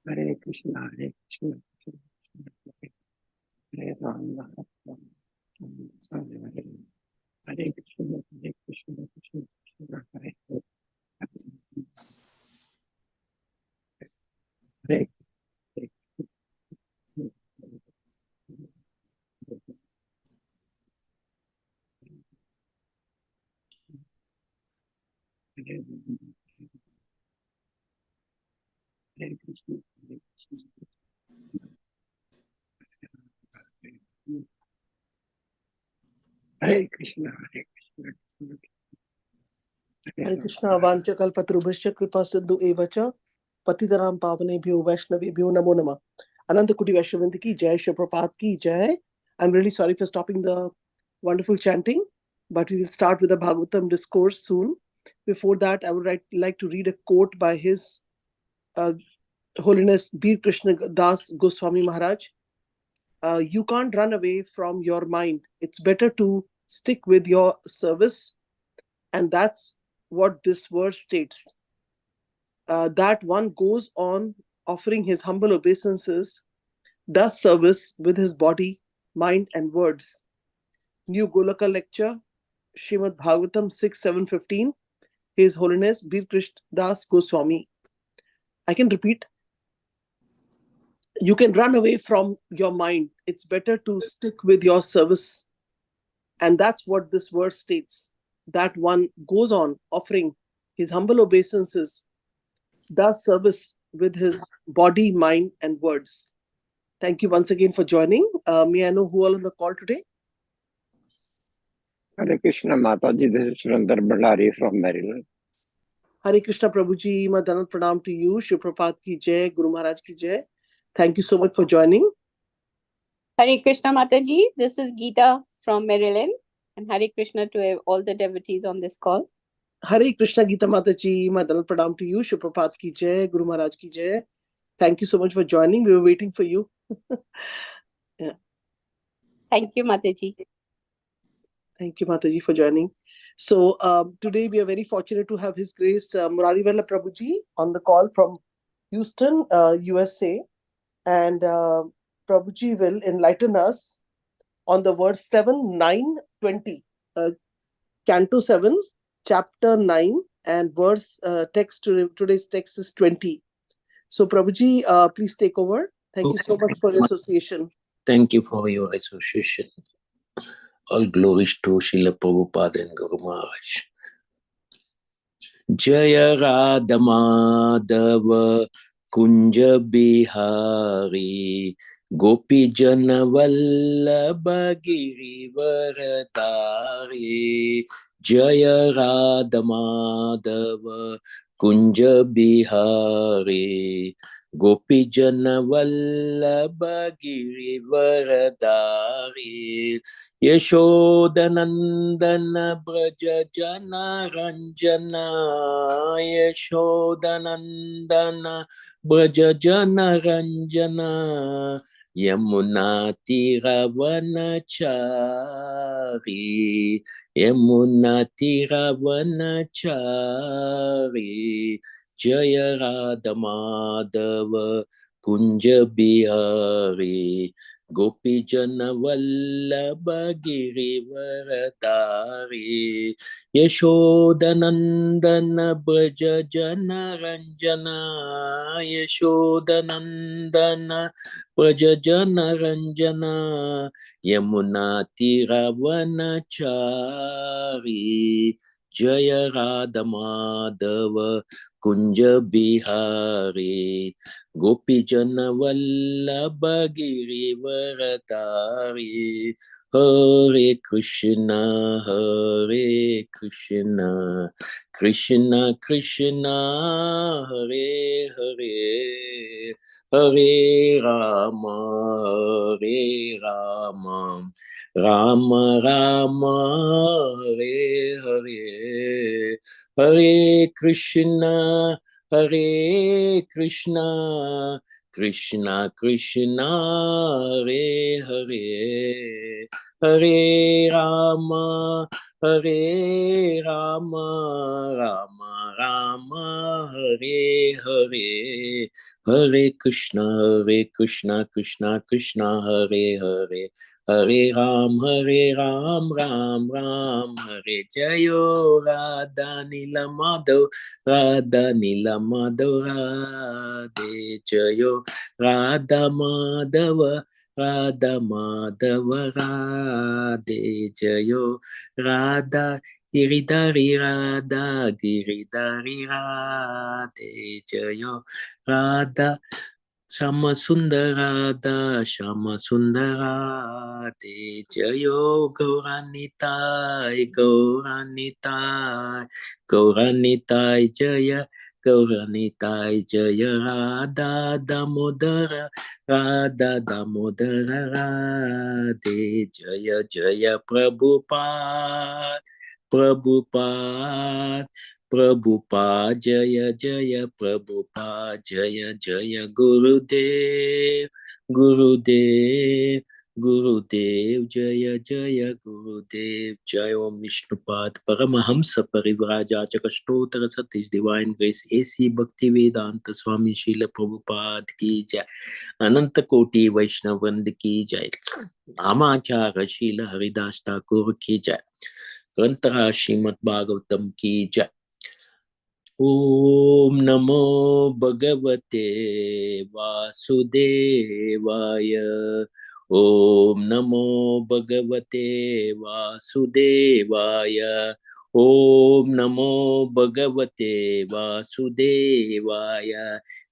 Hare Krishna, Hare Krishna, Krishna Krishna, Hare Rama, Hare Rama, Hare Krishna, Hare Krishna, Krishna Krishna, Hare Hare, Hare Krishna, Hare Krishna, Hare Krishna, Hare Krishna, Vancha Kalpatarubhasya Kripa Sindhu Evacha Patidaram Pavanebhyo Vaishnavebhyo Namo Namah. Ananta Kuti Vaishnavanti ki Jai, Shri Prabhupada ki Jai. I'm really sorry for stopping the wonderful chanting, but we will start with the Bhagavatam discourse soon. Before that, I would like to read a quote by His Holiness Bir Krishna Das Goswami Maharaj. You can't run away from your mind. It's better to stick with your service. And that's what this verse states. That one goes on offering his humble obeisances, does service with his body, mind, and words. New Golaka lecture, Srimad Bhagavatam 6.7.15, His Holiness Bir Krishna Das Goswami. I can repeat. You can run away from your mind. It's better to stick with your service. And that's what this verse states. That one goes on offering his humble obeisances, does service with his body, mind, and words. Thank you once again for joining. May I know who all on the call today? Hare Krishna, Mataji, this is Sundar Bhandari from Maryland. Hare Krishna, Prabhuji, Madanat Pranam to you. Shri Prabhupada ki Jai, Guru Maharaj ki Jai. Thank you so much for joining. Hare Krishna, Mataji. This is Geeta from Maryland. And Hare Krishna to all the devotees on this call. Hare Krishna, Geeta Mataji, Madanat Pranam to you. Shri Prabhupada ki Jai, Guru Maharaj ki Jai. Thank you so much for joining. We were waiting for you. Yeah. Thank you, Mataji. Thank you, Mataji, for joining. So today we are very fortunate to have His Grace Murari Vallabh Prabhuji on the call from Houston, USA. And Prabhuji will enlighten us on the verse 7, 9, 20. Canto 7, chapter 9, and verse today's text is 20. So Prabhuji, please take over. Thank you so much for your association. Thank you for your association. All glories to Srila Prabhupada and Guru Maharaj. Jaya Radha Madhava Kunja Bihari Gopi Jana Vallabha Girivaratari. Jaya Radha Madhava Kunja Bihari Gopi Jana Vallabha Girivaratari. Yashodanandana Braja Jana Ranjana. Yashodanandana Braja Jana Ranjana. Yamuna Tiravanachari. Yamuna Tiravanachari. Jaya Radha Madhava Kunja Bihari Gopi Jana Vallabha Girivaratari. Yashodanandana Braja Jana Ranjana. Yashodanandana Braja Jana Ranjana. Yamuna Tiravanachari. Jaya Radha Madhava Kunja Bihari Gopi Jana Vallabha Girivaratari. Hare Krishna, Hare Krishna, Krishna Krishna, Hare Hare, Hare Rama, Hare Rama, Rama Rama, Hare Hare, Hare Krishna, Hare Krishna, Krishna Krishna, Hare Hare, Hare Rama, Hare Rama, Rama Rama, Hare Hare, Hare Krishna, Krishna Krishna, Hare Hare, Hare Ram, Ram Ram, Hare Jayo, Radha Nila Madhav, Radha Nila Madhav, Radhe Jayo, Radha Madhava, Radha Madhava, Radhe Jayo, Radha Giridhari, Radha Giridhari, Radhe Jayo, Radha Shama Sundara, Shama Sundara, Te Jayo, Gauranitai, Gauranitai, Gauranitai Jaya, Gauranitai Jaya, Radha Damodara, Radha Damodara, Radhe Jaya Jaya Prabhupada, Prabhupada, Prabhupada Jaya Jaya, Prabhupada Jaya Jaya, Gurudev, Gurudev, Gurudev Jaya Jaya, Gurudev Jaya. Om Vishnupad Paramahamsa Parivrajachaka Stotra Satish Divine Grace A.C. Bhaktivedanta Swami Srila Prabhupada Ki Jai, Ananta Koti Vaishnavand Ki Jai, Namacharya Srila Haridas Thakur Ki Jai, Grantara Srimad Bhagavatam Ki Jai. Om Namo Bhagavate Vasudevaya. Om Namo Bhagavate Vasudevaya. Om Namo Bhagavate Vasudevaya.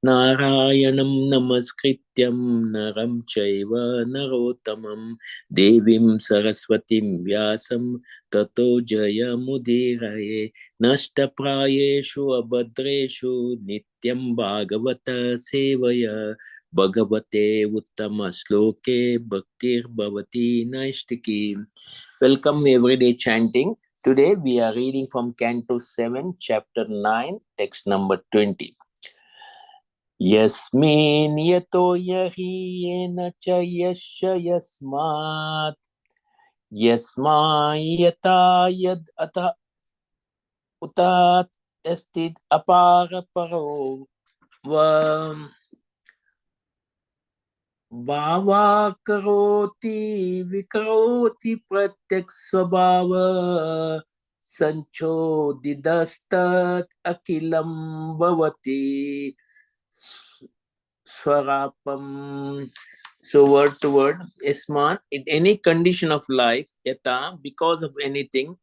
Narayanam Namaskrityam Naram Chaiva Narottamam Devim Saraswatim Vyasam Tato Jayamudiraye. Nashtaprayeshu abhadreshu nityam bhagavata sevaya bhagavate uttama sloke bhaktir bhavati naistiki. Welcome everyday chanting. Today we are reading from Canto 7, Chapter 9, text number 20. Yasmin yato yahi yena cha yasya yasmat yasmayata yad ata utat estit apara paro bhava karoti vikaroti pratyak svabhava sancho didastat akilam bhavati swarapam. So word to word, Isman, in any condition of life, yata, because of anything,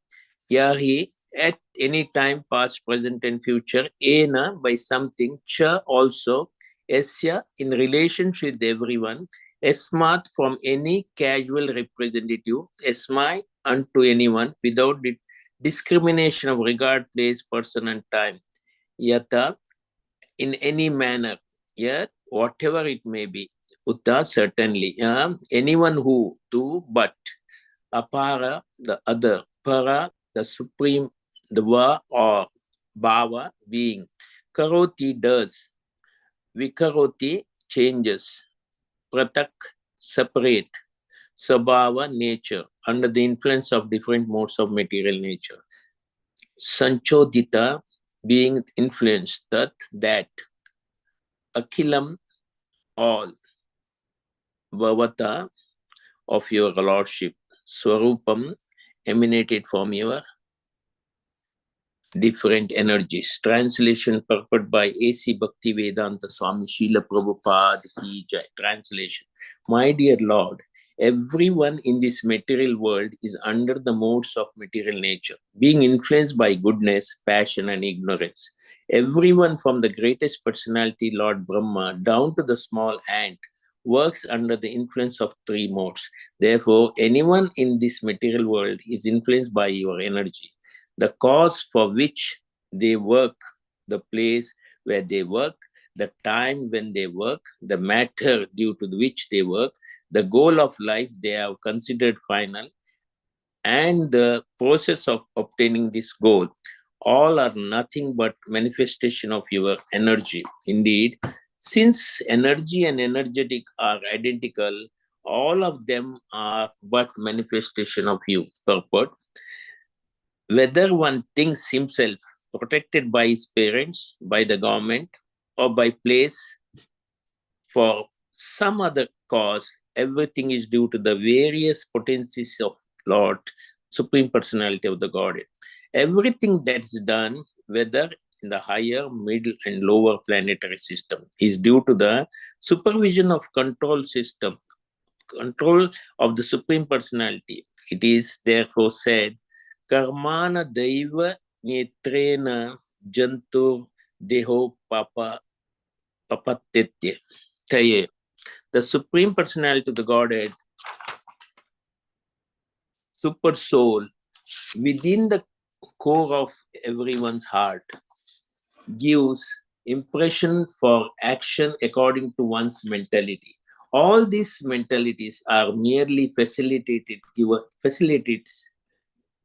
yahi, at any time, past, present, and future, ena, by something, cha, also, esya, in relationship with everyone, esmat, from any casual representative, esmai, unto anyone, without discrimination of regard, place, person, and time, yata, in any manner, yet, whatever it may be, uta, certainly, anyone who, to, but, apara, the other, para, the supreme, the va or bhava, being, karoti, does, vikaroti, changes, pratak, separate, sabhava, nature, under the influence of different modes of material nature, sanchodita, being influenced, that, akhilam, all, bhavata, of your lordship, swarupam, emanated from your different energies. Translation purport by A.C. Bhaktivedanta Swami Srila Prabhupada Ki Jai. Translation. My dear Lord, everyone in this material world is under the modes of material nature, being influenced by goodness, passion, and ignorance. Everyone from the greatest personality, Lord Brahma, down to the small ant, works under the influence of three modes. Therefore, anyone in this material world is influenced by your energy. The cause for which they work, the place where they work, the time when they work, the matter due to which they work, the goal of life they have considered final, and the process of obtaining this goal, all are nothing but manifestation of your energy. Indeed, since energy and energetic are identical, all of them are but manifestation of you. Purport. whether one thinks himself protected by his parents, by the government, or by place for some other cause, everything is due to the various potencies of Lord, Supreme Personality of the Godhead. Everything that is done, whether in the higher, middle, and lower planetary system, is due to the supervision of control system, control of the Supreme Personality. It is therefore said, Karmana Daiva Netrena Jantur Deho Papa Papatetya. The Supreme Personality of the Godhead, Super Soul, within the core of everyone's heart, gives impression for action according to one's mentality. All these mentalities are merely facilitates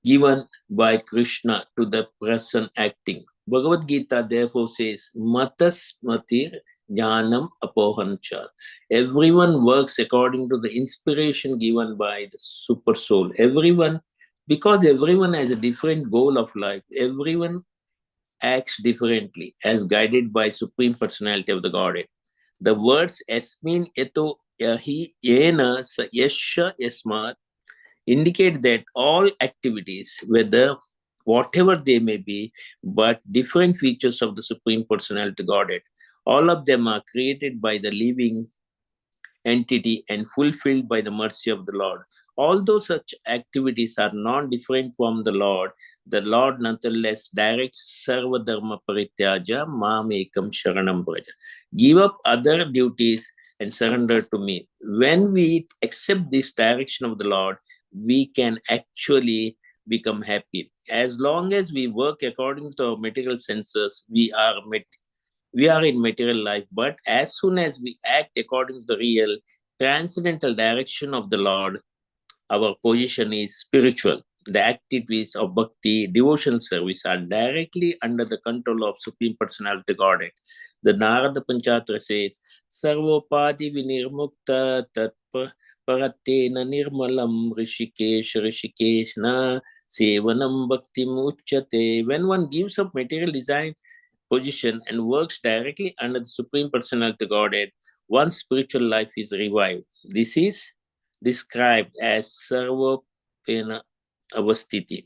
given by Krishna to the person acting. Bhagavad Gita therefore says, Matas Matir Jnanam Apohancha. Everyone works according to the inspiration given by the super soul. Everyone, because everyone has a different goal of life, everyone acts differently as guided by Supreme Personality of the Godhead. The words Esmin Eto Yahi Yena Sa Yasha Yasmat indicate that all activities, whether whatever they may be, but different features of the Supreme Personality Godhead, all of them are created by the living entity and fulfilled by the mercy of the Lord. Although such activities are non-different from the Lord nonetheless directs Sarva Dharma Parityaja Mam Ekam Sharanam Braja. Give up other duties and surrender to me. When we accept this direction of the Lord, we can actually become happy. As long as we work according to our material senses, we are in material life. But as soon as we act according to the real transcendental direction of the Lord, our position is spiritual. The activities of bhakti, devotional service are directly under the control of Supreme Personality Godhead. The Narada Panchatra says, Sarvopadi vinirmukta tatpa paratena nirmalam rishikesh na sevanam bhakti muchyate. When one gives up material design position and works directly under the Supreme Personality Godhead, one's spiritual life is revived. This is described as Sarvapena Avastiti,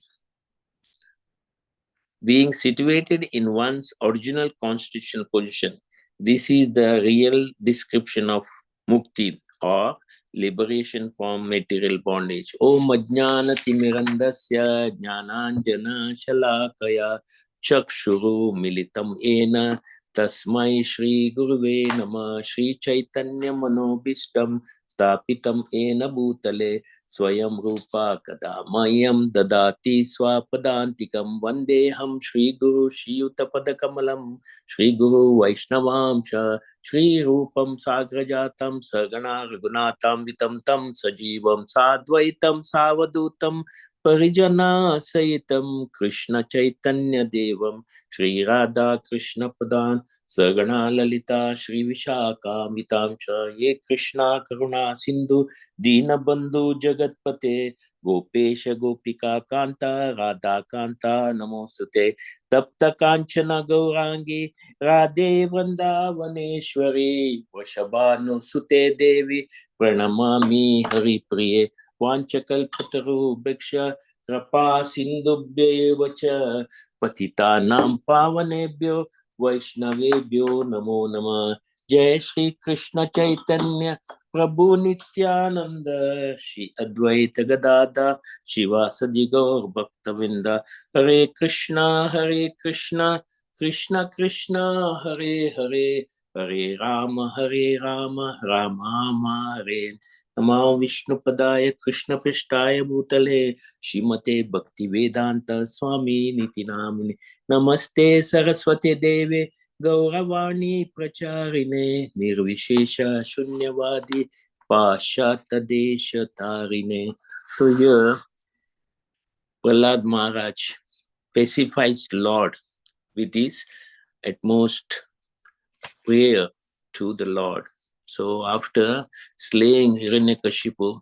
being situated in one's original constitutional position. This is the real description of mukti or liberation from material bondage. Om Ajnana Timirandasya Jnananjana Shalakaya Chakshuru Militam Ena Tasmai Shri Guruve Nama Shri Chaitanya Manobishtam Stapitam Ena Bhutale Swayam Rupa Kadamayam Dadati Swapadantikam Vandeham Shri Guru Shiyutapadakamalam Shri Guru Vaishnavamsha Shri Rupam Sagrajatam Sagana Ragunatam Vitam Tam Sajivam Sadvaitam Savadutam Parijana Sayitam Krishna Chaitanya Devam Shri Radha Krishna Padan Sagana Lalita Shri Vishaka Mitamcha Ye Krishna Karuna Sindhu Dinabandhu Jagatpate Gopesha Gopika Kanta Radha Kanta Namosute Tapta Kanchana Gaurangi Radhe Vrindavaneshwari Vashabhanu Sute Devi Pranamami Hari Priye Vanchakalpataru Bhiksha Krapa Sindhubhyo Vacha Patitanam Pavanebhyo Vaishnavebhyo Namo Namah. Jai Shri Krishna Chaitanya Prabhu Nityananda Shri Advaita Gadada Shivasadi Gaur Bhaktavinda. Hare Krishna Krishna Krishna Hare Hare Hare Rama Rama Rama Hare Namo Vishnu Padaya Krishna Pishtaya Bhutale Shrimate Bhakti Vedanta Swami Niti Namine Namaste Saraswati Deve Gauravani Pracharine Nirvishesha Shunyavadi Pashata Desha Tarine. So here Prahlad Maharaj pacifies Lord with his utmost prayer to the Lord. So after slaying Hiranyakashipu,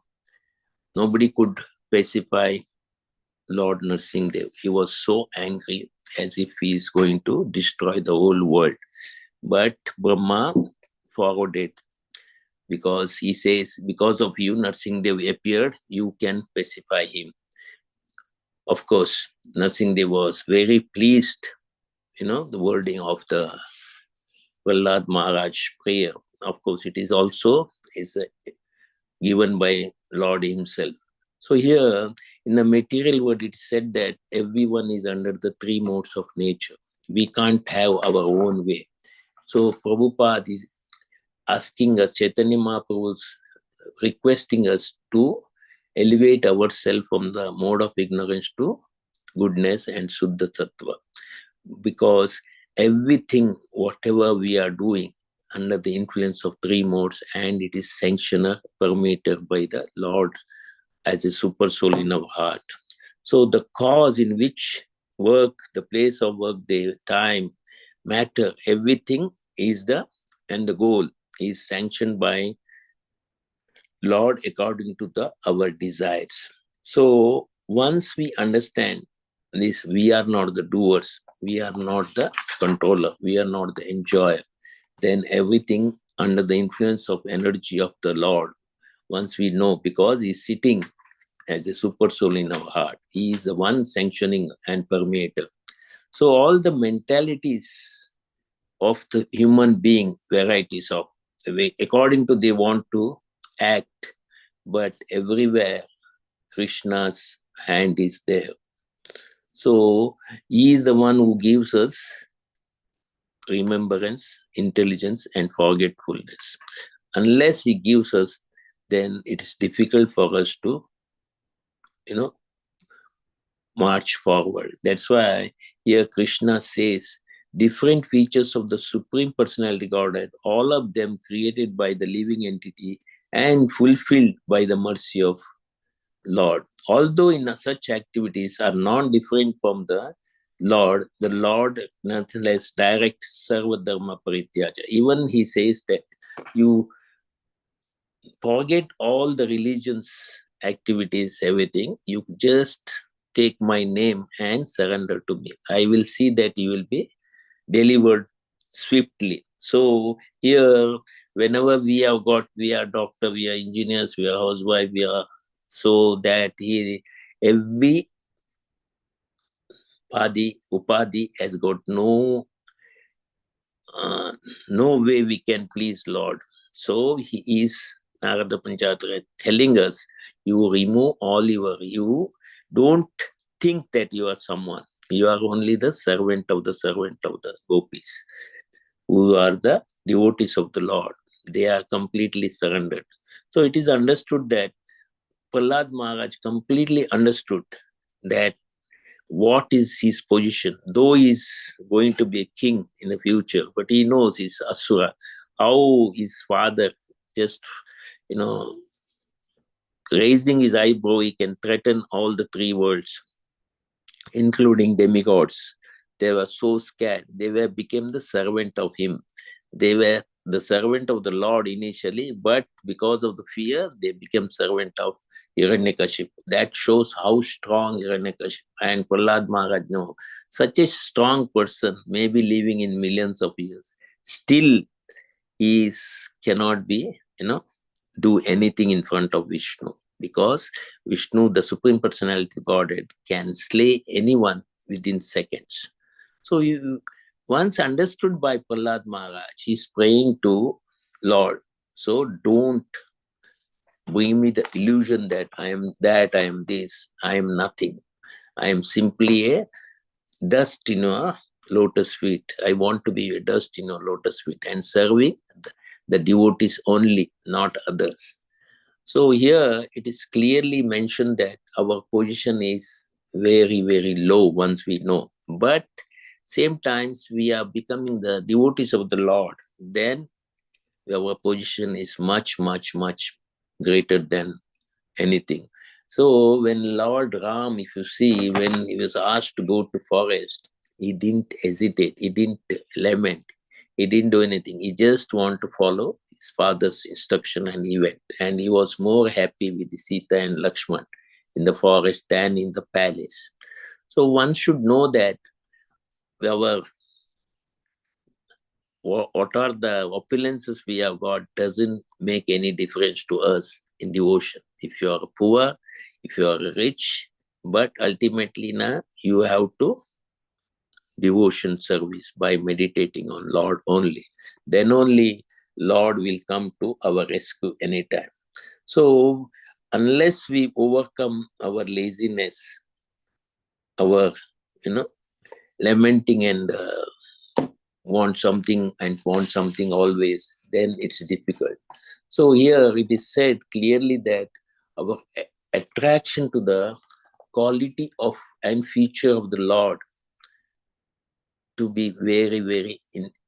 nobody could pacify Lord Narsinghdev. He was so angry, as if he is going to destroy the whole world. But Brahma followed it, because he says, because of you, Narsinghdev appeared, you can pacify him. Of course, Narsinghdev was very pleased, the wording of the Prahlad Maharaj prayer. Of course, it is also given by Lord himself. So here, in the material world, it is said that everyone is under the three modes of nature. We can't have our own way. So Prabhupada is asking us, Chaitanya Mahaprabhu is requesting us to elevate ourselves from the mode of ignorance to goodness and Suddha Sattva. Because everything, whatever we are doing, under the influence of three modes, and it is sanctioned, permitted by the Lord as a super soul in our heart. So the cause in which work, the place of work, the time, matter, everything is the goal is sanctioned by Lord according to our desires. So once we understand this, we are not the doers, we are not the controller, we are not the enjoyer, then everything under the influence of energy of the Lord, once we know, because he's sitting as a super soul in our heart, he is the one sanctioning and permeator. So all the mentalities of the human being, varieties of way, according to they want to act, but everywhere Krishna's hand is there. So he is the one who gives us remembrance, intelligence, and forgetfulness. Unless he gives us, then it is difficult for us to, march forward. That's why here Krishna says, different features of the Supreme Personality Godhead, all of them created by the living entity and fulfilled by the mercy of Lord. Although in such activities are non-different from the Lord nonetheless direct Sarva Dharma Parityaja. Even he says that you forget all the religions, activities, everything. You just take my name and surrender to me. I will see that you will be delivered swiftly. So here, whenever we are doctor, we are engineers, we are housewife, we are, so that every upadhi has got no way we can please Lord. So he is Narada Panchatra telling us, you remove all you don't think that you are someone. You are only the servant of the gopis, who are the devotees of the Lord. They are completely surrendered. So it is understood that Prahlad Maharaj completely understood that what is his position, though he is going to be a king in the future, but he knows he's Asura, how his father just, raising his eyebrow, he can threaten all the three worlds, including demigods. They were so scared. They became the servant of him. They were the servant of the Lord initially, but because of the fear, they became servant of Hiranyakashipu. That shows how strong Hiranyakashipu and Prahlad Maharaj know. Such a strong person may be living in millions of years. Still, he cannot be, do anything in front of Vishnu. Because Vishnu, the Supreme Personality Godhead, can slay anyone within seconds. So once understood by Prahlad Maharaj, he's praying to Lord. So don't bring me the illusion that I am this, I am nothing. I am simply a dust in a lotus feet. I want to be a dust in a lotus feet and serving the devotees only, not others. So here it is clearly mentioned that our position is very, very low once we know. But same times we are becoming the devotees of the Lord, then our position is much, much, much greater than anything. So when Lord Ram, if you see, when he was asked to go to forest, he didn't hesitate, he didn't lament, he didn't do anything. He just wanted to follow his father's instruction, and he went. And he was more happy with Sita and Lakshman. in the forest than in the palace. So one should know that our what are the opulences we have got doesn't make any difference to us in devotion. If you are poor, if you are rich, but ultimately now you have to devotion service by meditating on Lord only. Then only Lord will come to our rescue anytime. So unless we overcome our laziness, our lamenting and want something always, then it's difficult. So here it is said clearly that our attraction to the quality of and feature of the Lord to be very, very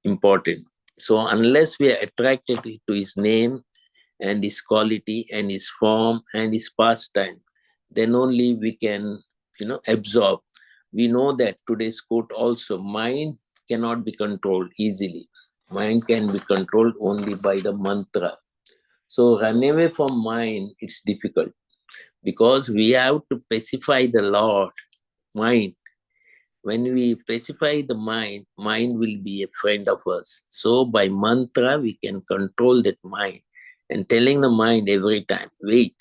important. So unless we are attracted to his name and his quality and his form and his pastime, then only we can absorb. We know that today's quote also, mind cannot be controlled easily. Mind can be controlled only by the mantra. So run away from mind, it's difficult because we have to pacify the Lord, mind. When we pacify the mind, mind will be a friend of us. So by mantra, we can control that mind and telling the mind every time, wait,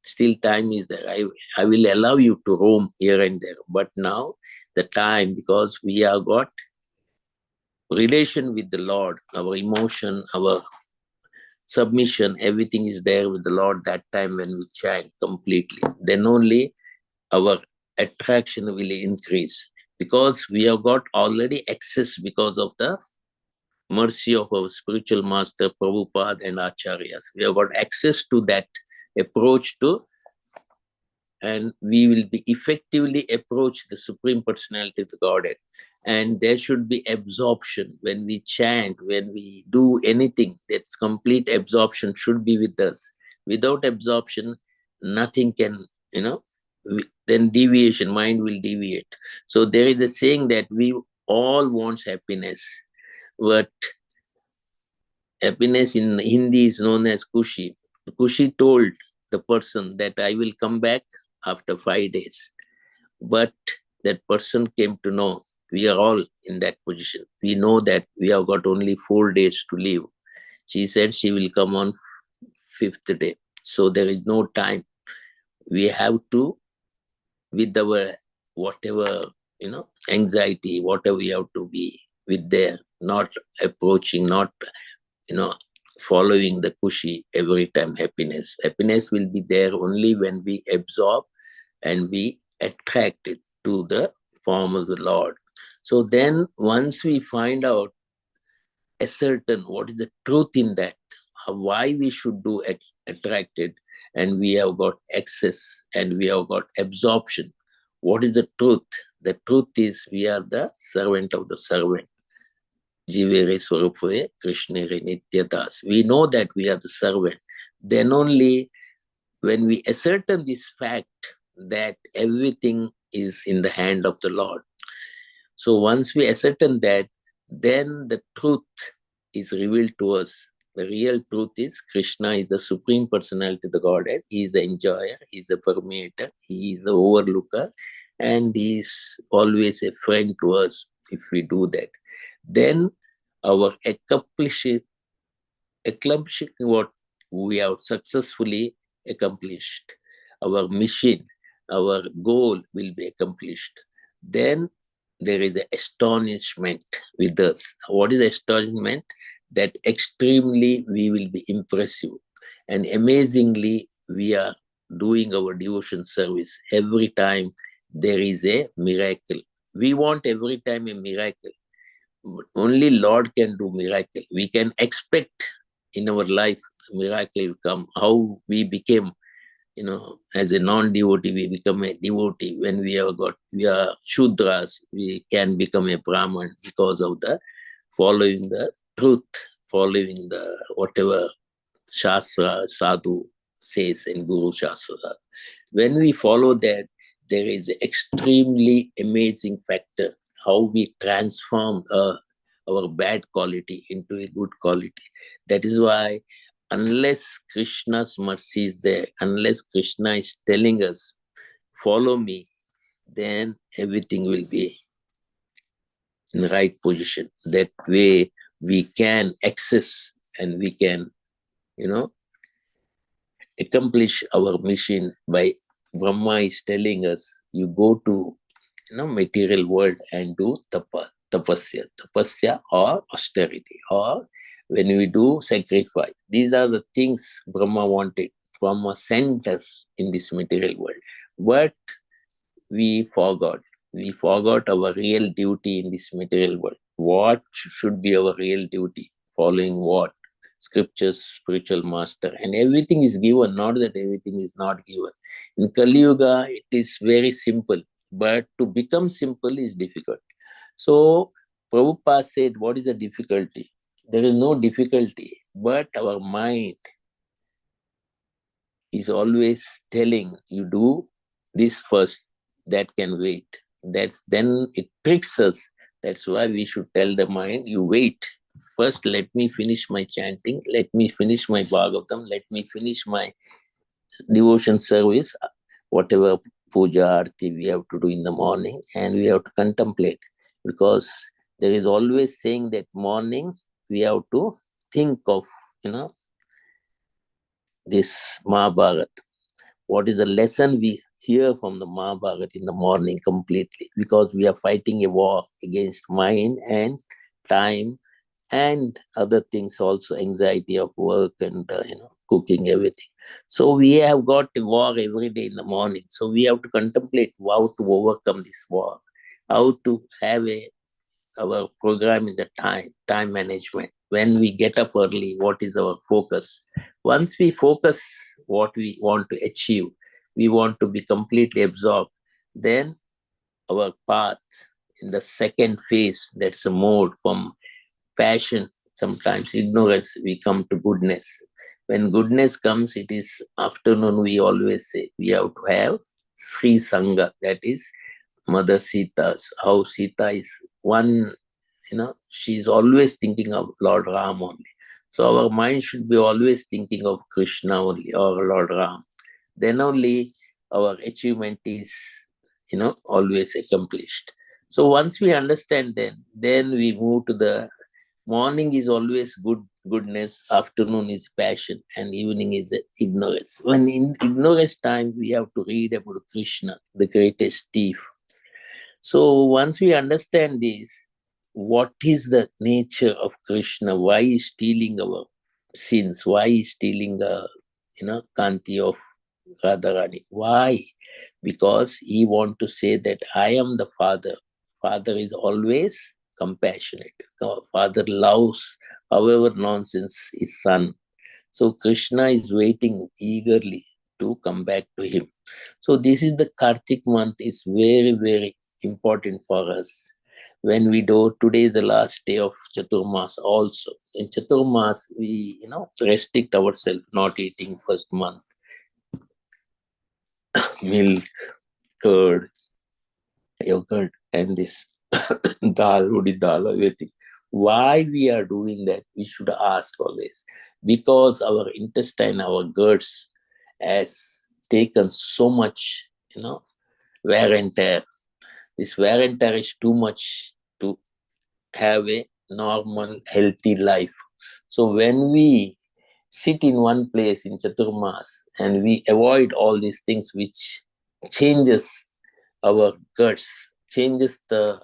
still time is there. I will allow you to roam here and there. But now the time, because we have got relation with the Lord, our emotion, our submission, everything is there with the Lord that time when we chant completely. Then only our attraction will increase because we have got already access because of the mercy of our spiritual master Prabhupada and Acharyas. We have got access to that approach to, and we will be effectively approach the Supreme Personality of the Godhead. And there should be absorption when we chant, when we do anything. That complete absorption should be with us. Without absorption, nothing can, then deviation, mind will deviate. So there is a saying that we all want happiness, but happiness in Hindi is known as Kushi. Kushi told the person that I will come back after 5 days. But that person came to know we are all in that position. We know that we have got only 4 days to live. She said she will come on 5th day. So there is no time. We have to, with our whatever, anxiety, whatever we have to be with there, not approaching, not, following the kushi every time happiness. Happiness will be there only when we absorb and we attract it to the form of the Lord. So then once we find out, ascertain what is the truth in that, why we should do attracted, and we have got access and we have got absorption. What is the truth? The truth is we are the servant of the servant. Jivere Swarupave Krishnere Nityadas. We know that we are the servant. Then only when we ascertain this fact that everything is in the hand of the Lord. So once we ascertain that, then the truth is revealed to us. The real truth is Krishna is the Supreme Personality of the Godhead. He is the enjoyer, he is the permeator, he is the overlooker, and he is always a friend to us if we do that. Then our accomplishing what we have successfully accomplished, our mission, our goal will be accomplished. Then there is an astonishment with us. What is astonishment? That extremely we will be impressive and amazingly we are doing our devotion service. Every time there is a miracle. We want every time a miracle. But only Lord can do miracle. We can expect in our life miracle will come. How we became, as a non-devotee, we become a devotee. When we are Shudras, we can become a Brahman because of the following the truth, following the whatever Shastra, Sadhu says in Guru Shastra. When we follow that, there is an extremely amazing factor, how we transform our bad quality into a good quality. That is why unless Krishna's mercy is there, unless Krishna is telling us, follow me, then everything will be in the right position. That way we can access and we can, accomplish our mission. By Brahma is telling us, you go to material world and do tapasya or austerity, or when we do sacrifice. These are the things Brahma wanted. Brahma sent us in this material world. But we forgot. We forgot our real duty in this material world. What should be our real duty? Following what? Scriptures, spiritual master, and everything is given, not that everything is not given. In Kali Yuga, it is very simple, but to become simple is difficult. So, Prabhupada said, what is the difficulty? There is no difficulty, but our mind is always telling you do this first, that can wait. Then it tricks us. That's why we should tell the mind, you wait. First, let me finish my chanting, let me finish my Bhagavatam, let me finish my devotion service, whatever puja, arti we have to do in the morning, and we have to contemplate. Because there is always saying that morning we have to think of, this Mahabharata. What is the lesson we hear from the Mahabharata in the morning completely? Because we are fighting a war against mind and time and other things also, anxiety of work and cooking, everything. So we have got a war every day in the morning. So we have to contemplate how to overcome this war, how to have our program in the time management. When we get up early, what is our focus? Once we focus what we want to achieve, we want to be completely absorbed, then our path in the second phase, that's a mode from passion, sometimes ignorance, we come to goodness. When goodness comes, it is afternoon, we always say, we have to have Sri Sangha, that is Mother Sita, how Sita is one, she's always thinking of Lord Ram only. So our mind should be always thinking of Krishna only or Lord Ram. Then only our achievement is, always accomplished. So once we understand, then we move to the morning is always goodness, afternoon is passion, and evening is ignorance. When in ignorance time, we have to read about Krishna, the greatest thief. So once we understand this, what is the nature of Krishna? Why is stealing our sins? Why is stealing the Kanti of Radharani? Why? Because he want to say that I am the Father. Father is always compassionate. Father loves, however nonsense, his son. So Krishna is waiting eagerly to come back to him. So this is the Kartik month is very, very important for us. When we do, today is the last day of Chaturmas also. In Chaturmas, we, restrict ourselves, not eating first month. Milk, curd, yogurt, and this dal, rudi dal, everything. Why we are doing that, we should ask always. Because our intestine, our guts has taken so much, wear and tear. This wear and tear is too much to have a normal, healthy life. So when we sit in one place in Chaturmas and we avoid all these things which changes our guts, changes the,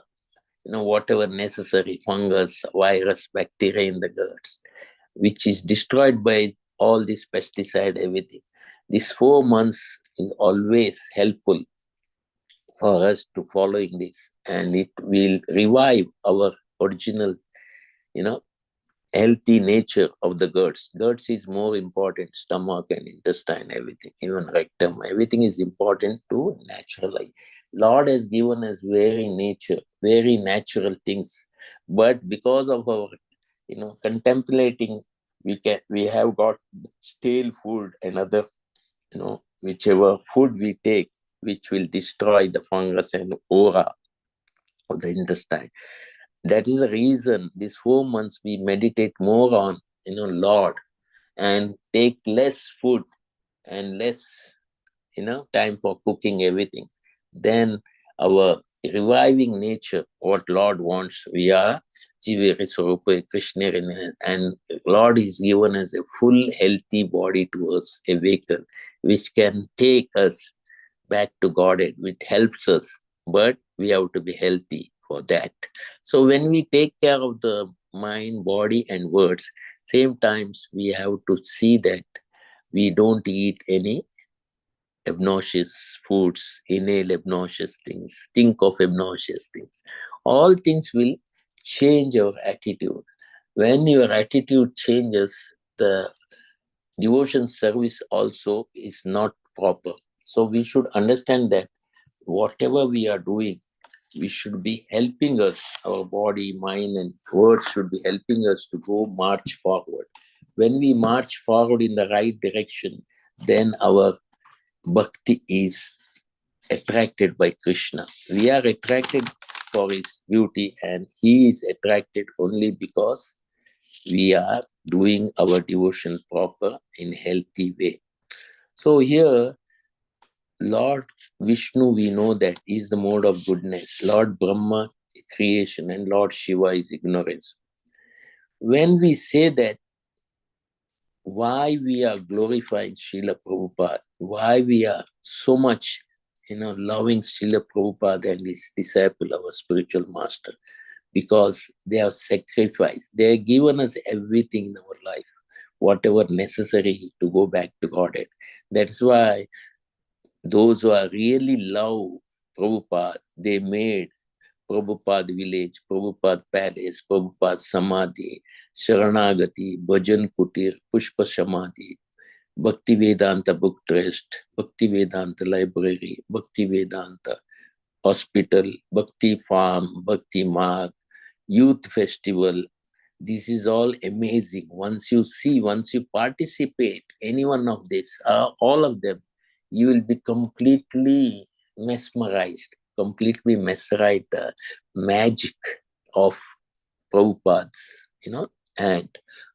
whatever necessary fungus, virus, bacteria in the guts, which is destroyed by all this pesticide, everything. These 4 months is always helpful for us to following this, and it will revive our original, healthy nature of the guts. Guts is more important, stomach and intestine, everything, even rectum, everything is important to natural life. Lord has given us very natural things, but because of our, contemplating, we have got stale food and other, whichever food we take, which will destroy the fungus and aura of the intestine. That is the reason these 4 months we meditate more on, Lord, and take less food and less, time for cooking everything. Then our reviving nature, what Lord wants, we are Jive Swarupa Krishna, and Lord is given us a full healthy body to us, a vehicle which can take us back to Godhead, which helps us, but we have to be healthy for that. So when we take care of the mind, body, and words, same times we have to see that we don't eat any obnoxious foods, inhale obnoxious things, think of obnoxious things. All things will change our attitude. When your attitude changes, the devotion service also is not proper. So we should understand that whatever we are doing, we should be helping us, our body, mind, and words should be helping us to go march forward. When we march forward in the right direction, then our bhakti is attracted by Krishna. We are attracted for his beauty, and he is attracted only because we are doing our devotion proper in healthy way. So here, Lord Vishnu, we know that is the mode of goodness. Lord Brahma, creation, and Lord Shiva is ignorance. When we say that, why we are glorifying Srila Prabhupada, why we are so much, loving Srila Prabhupada and his disciple, our spiritual master, because they have sacrificed. They have given us everything in our life, whatever necessary to go back to Godhead. That's why those who are really love Prabhupada, they made Prabhupada village, Prabhupada palace, Prabhupada samadhi, Sharanagati, Bhajan Kutir, Pushpa Samadhi, Bhakti Vedanta book trust, Bhakti Vedanta library, Bhakti Vedanta hospital, Bhakti farm, Bhakti mark, youth festival. This is all amazing. Once you see, once you participate, any one of this, all of them, you will be completely mesmerized, the magic of Prabhupada's, and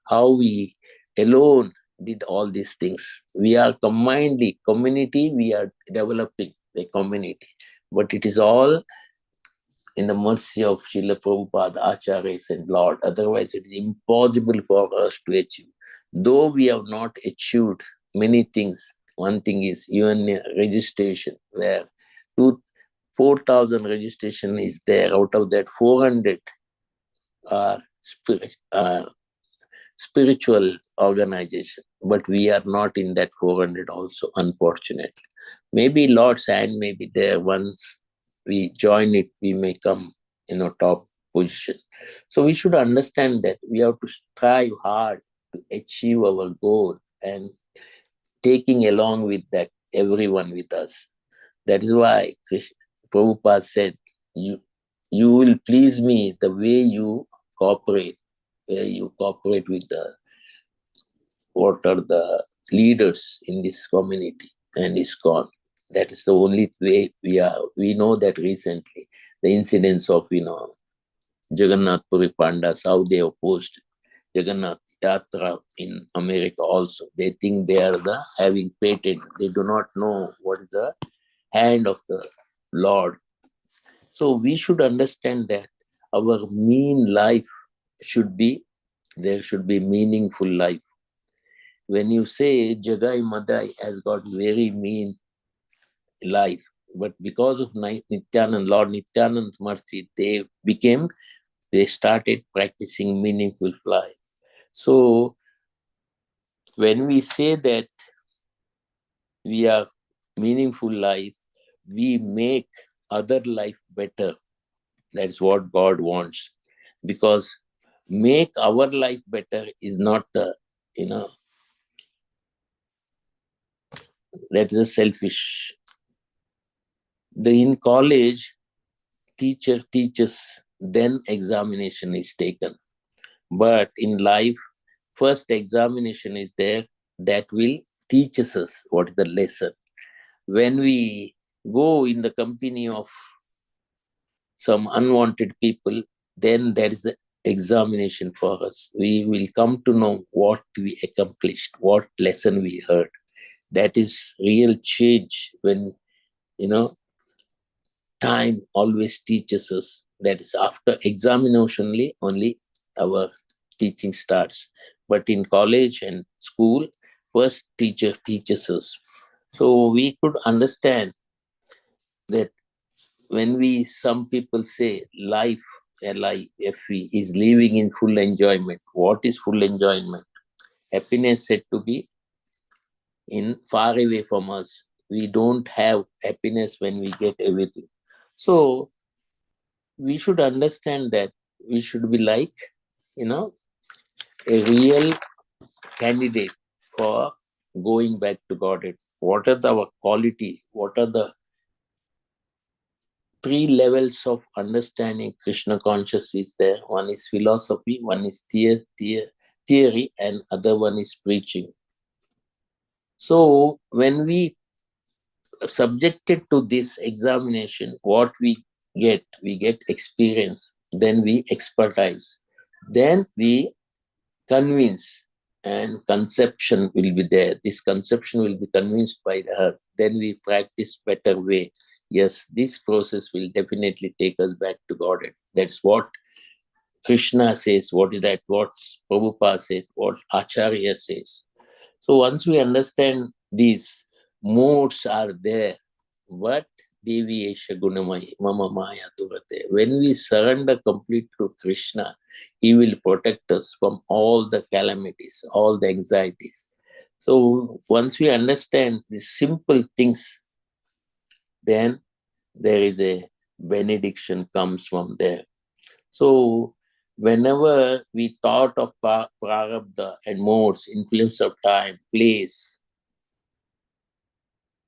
how we alone did all these things. We are combinedly, community, we are developing a community, but it is all in the mercy of Srila Prabhupada, Acharyas and Lord. Otherwise, it is impossible for us to achieve. Though we have not achieved many things, one thing is even registration, where 4,000 registration is there. Out of that, 400 are spiritual organization, but we are not in that 400 also, unfortunately. Maybe Lord's hand may be there. Once we join it, we may come top position. So we should understand that we have to strive hard to achieve our goal, and taking along with that everyone with us. That is why Prabhupada said, you will please me the way you cooperate, where you cooperate with what are the leaders in this community and ISKCON. That is the only way we know that recently, the incidents of, Jagannath Puri Pandas, how they opposed Jagannath Yatra in America also. They think they are having patent. They do not know what is the hand of the Lord. So we should understand that our mean life there should be meaningful life. When you say Jagai Madai has got very mean life, but because of Nityanand, Lord Nityanand's mercy, they started practicing meaningful life. So when we say that we are meaningful life, we make other life better. That's what God wants. Because make our life better is not that is a selfish. In college, teacher teaches, then examination is taken. But in life, first examination is there that will teaches us what is the lesson. When we go in the company of some unwanted people, then there is an examination for us. We will come to know what we accomplished, what lesson we heard. That is real change when, time always teaches us. That is after examination only our teaching starts. But in college and school, first teacher teaches us. So we could understand that when some people say life, L-I-F-E, is living in full enjoyment. What is full enjoyment? Happiness said to be in far away from us. We don't have happiness when we get everything. So we should understand that we should be like, a real candidate for going back to Godhead. What are our quality? What are the three levels of understanding Krishna conscious is there? One is philosophy, one is theory, and other one is preaching. So when we subjected to this examination, what we get experience, then we expertise, then we convince, and conception will be there. This conception will be convinced by us. Then we practice better way. Yes, this process will definitely take us back to Godhead. That's what Krishna says. What is that? What Prabhupada says, what Acharya says. So once we understand these modes are there, what Deviyesha Gunamai Mama Maya Durate. When we surrender completely to Krishna, He will protect us from all the calamities, all the anxieties. So once we understand these simple things, then there is a benediction comes from there. So whenever we thought of prarabdha and modes, influence of time, place,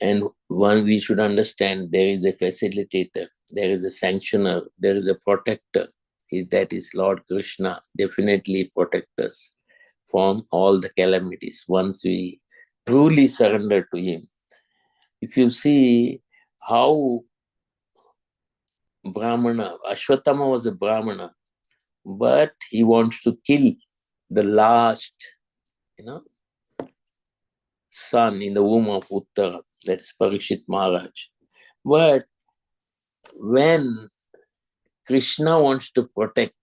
and one we should understand there is a facilitator, there is a sanctioner, there is a protector. That is Lord Krishna, definitely protect us from all the calamities once we truly surrender to Him. If you see how Brahmana, Ashwatthama was a Brahmana, but he wants to kill the last, son in the womb of Uttara, that is Parikshit Maharaj. But when Krishna wants to protect,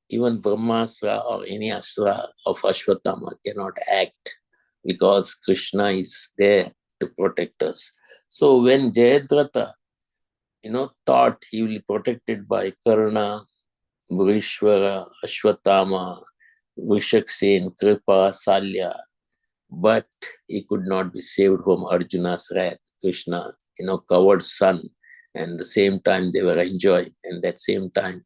even Brahmastra or any astra of Ashwatthama cannot act because Krishna is there to protect us. So when Jayadratha, thought he will be protected by Karna, Bhurishwara, Ashwatthama, Vrishaksen, Kripa, Salya, but he could not be saved from Arjuna's wrath. Krishna, covered sun, and the same time they were enjoying, and that same time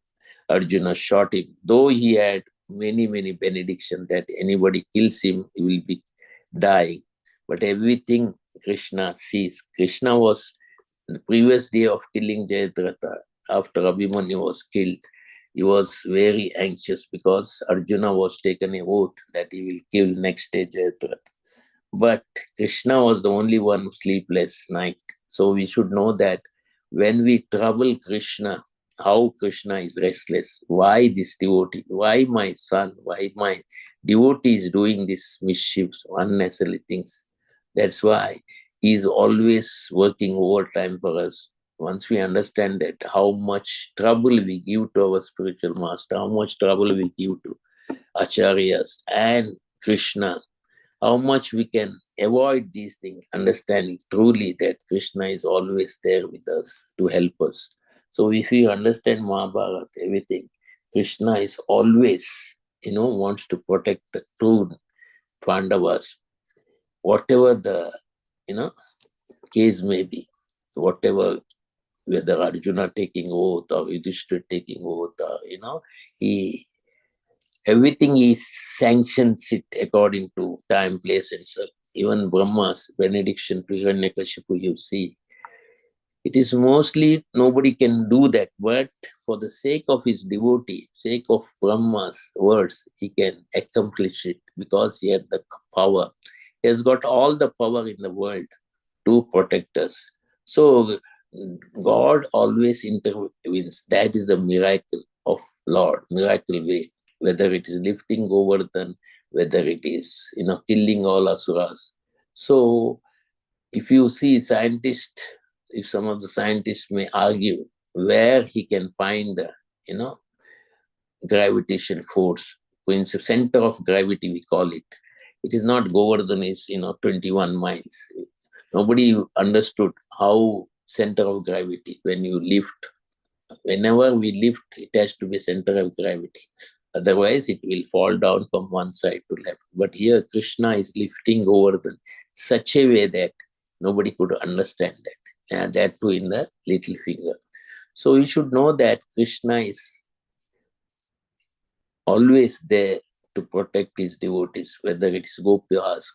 Arjuna shot him. Though he had many, many benedictions that anybody kills him, he will be dying. But everything Krishna sees. Krishna was, the previous day of killing Jayadratha, after Abhimanyu was killed, he was very anxious because Arjuna was taken an oath that he will kill next day Jayadratha. But Krishna was the only one who sleepless night. So we should know that when we trouble Krishna, how Krishna is restless. Why this devotee? Why my son? Why my devotee is doing this mischiefs, unnecessary things? That's why he is always working overtime for us. Once we understand that, how much trouble we give to our spiritual master, how much trouble we give to Acharyas and Krishna, how much we can avoid these things, understanding truly that Krishna is always there with us to help us. So if you understand Mahabharata, everything, Krishna is always, wants to protect the true Pandavas, whatever the, case may be, whatever, whether Arjuna taking oath or Yudhishthira taking oath, he everything is sanctions it according to time, place, and so. Even Brahma's benediction to Hiranyakashipu, you see, it is mostly nobody can do that, but for the sake of his devotee, sake of Brahma's words, he can accomplish it because he has the power. He has got all the power in the world to protect us. So God always intervenes. That is the miracle of Lord, miracle way. Whether it is lifting Govardhan, whether it is, killing all asuras. So If you see scientists, if some of the scientists may argue where he can find the, gravitation force, center of gravity, we call it. It is not Govardhan is, 21 miles. Nobody understood how center of gravity, when you lift, whenever we lift, it has to be center of gravity. Otherwise, it will fall down from one side to left. But here, Krishna is lifting Govardhan such a way that nobody could understand that. And that too in the little finger. So you should know that Krishna is always there to protect his devotees, whether it is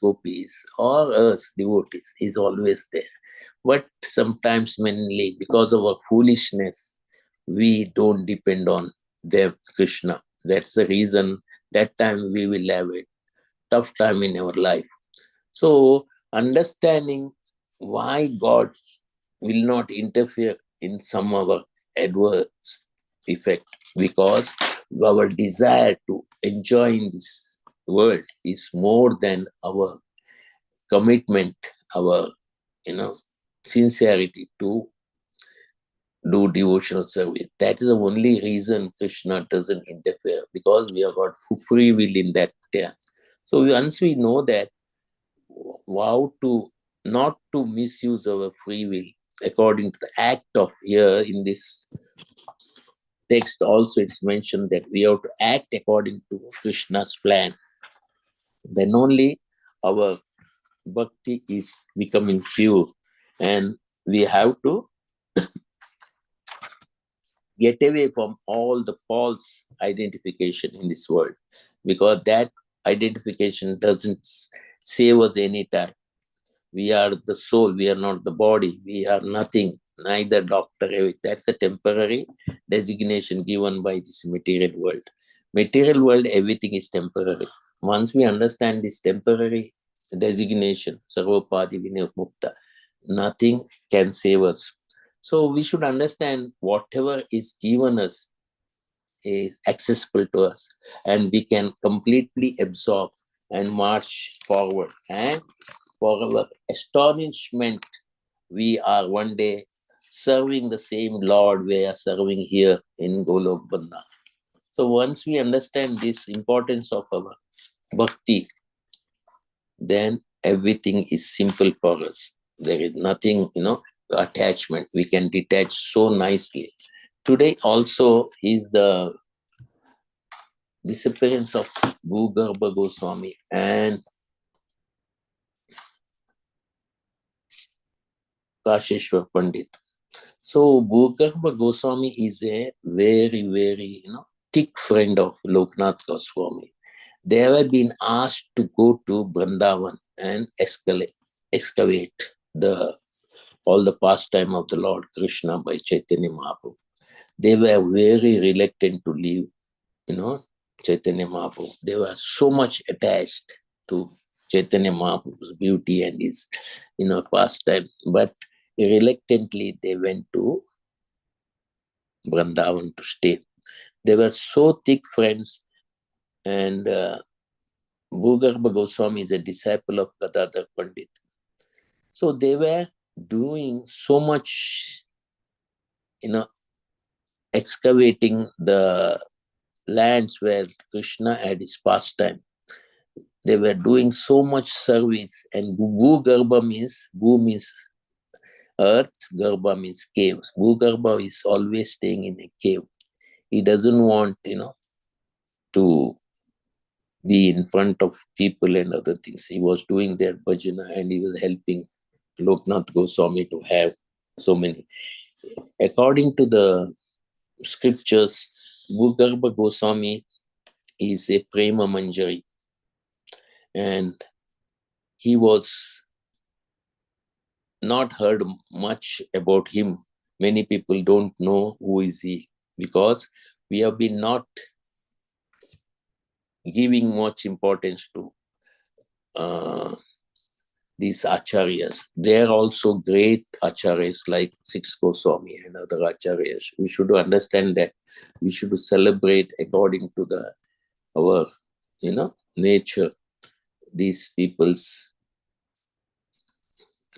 gopis, or us devotees, he's always there. But sometimes, mainly because of our foolishness, we don't depend on them, Krishna. That's the reason that time we will have a tough time in our life. So, understanding why God will not interfere in some of our adverse effect, because our desire to enjoy in this world is more than our commitment, our sincerity to do devotional service. That is the only reason Krishna doesn't interfere, because we have got free will in that. So once we know that, how to not to misuse our free will according to the act of here in this text also it's mentioned that we have to act according to Krishna's plan. Then only our bhakti is becoming pure, and we have to get away from all the false identification in this world, because that identification doesn't save us any time. We are the soul, we are not the body, we are nothing, neither doctor. That's a temporary designation given by this material world. Material world, everything is temporary. Once we understand this temporary designation, Sarvopadi Vinirmukta, nothing can save us. So we should understand whatever is given us is accessible to us, and we can completely absorb and march forward. And for our astonishment, we are one day serving the same Lord we are serving here in Golok Bandha. So once we understand this importance of our bhakti, then everything is simple for us. There is nothing, attachment. We can detach so nicely. Today also is the disappearance of Bhugarbha Goswami and Kasheshwar Pandit. So Bhugarbha Goswami is a very, very, thick friend of Loknath Goswami. They have been asked to go to Vrindavan and excavate all the pastime of the Lord Krishna by Chaitanya Mahaprabhu. They were very reluctant to leave, Chaitanya Mahaprabhu. They were so much attached to Chaitanya Mahaprabhu's beauty and his, pastime. But reluctantly, they went to Vrindavan to stay. They were so thick friends, and Bhugarbha Goswami is a disciple of Gadadhar Pandit. So they were doing so much, excavating the lands where Krishna had his pastime. They were doing so much service, and Bhugarbha means, Bhu means earth, Garbha means caves. Bhugarbha is always staying in a cave. He doesn't want, to be in front of people and other things. He was doing their bhajana, and he was helping Loknath Goswami to have so many. According to the scriptures, Bhugarbha Goswami is a Prema Manjari, and he was not heard much about him. Many people don't know who is he, because we have been not giving much importance to these acharyas. They are also great acharyas like Six Goswami and other acharyas. We should understand that we should celebrate according to our nature, these people's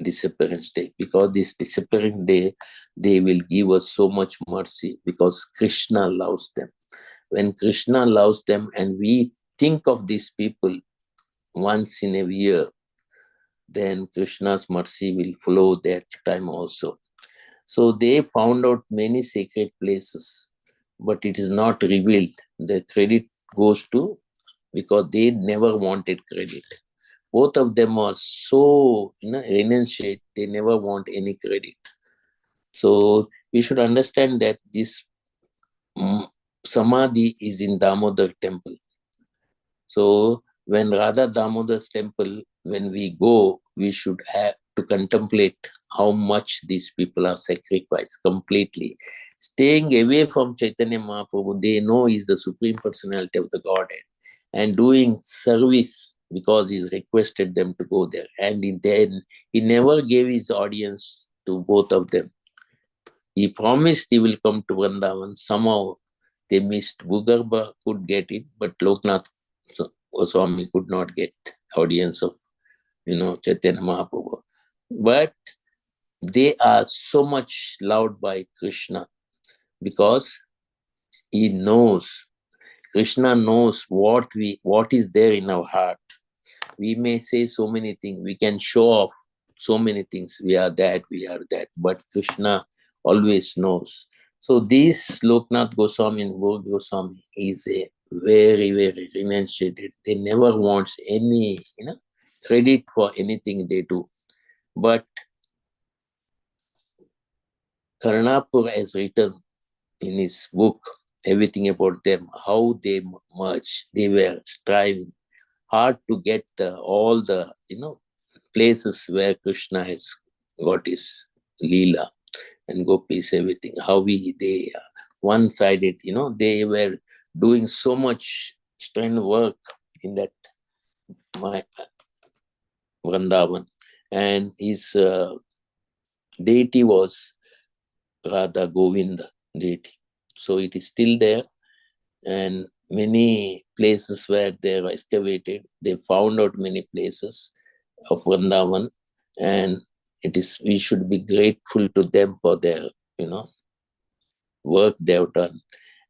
disappearance day, because this disappearance day, they will give us so much mercy because Krishna loves them. When Krishna loves them and we think of these people once in a year, then Krishna's mercy will flow that time also. So they found out many sacred places, but it is not revealed. The credit goes to, because they never wanted credit. Both of them are so renunciate, they never want any credit. So we should understand that this Samadhi is in Damodar temple. So when Radha Damodar's temple, when we go, we should have to contemplate how much these people are sacrificed completely. Staying away from Chaitanya Mahaprabhu, they know is the Supreme Personality of the Godhead, and doing service because he's requested them to go there. And then he never gave his audience to both of them. He promised he will come to Vrindavan. Somehow they missed. Bhugarbha could get it, but Loknath Goswami could not get audience of, Chaitanya Mahaprabhu. But they are so much loved by Krishna because he knows, Krishna knows what is there in our heart. We may say so many things, we can show off so many things, we are that, but Krishna always knows. So this Loknath Goswami and Gaur Goswami is a very, very renunciated. They never want any, credit for anything they do. But Karnapur has written in his book everything about them, how they merged. They were striving hard to get all the places where Krishna has got his Lila and Gopis, everything. How they one-sided, they were doing so much strength work in that Vrindavan, and his deity was Radha Govinda deity. So it is still there, and many places where they were excavated, they found out many places of Vrindavan, and we should be grateful to them for their, work they have done.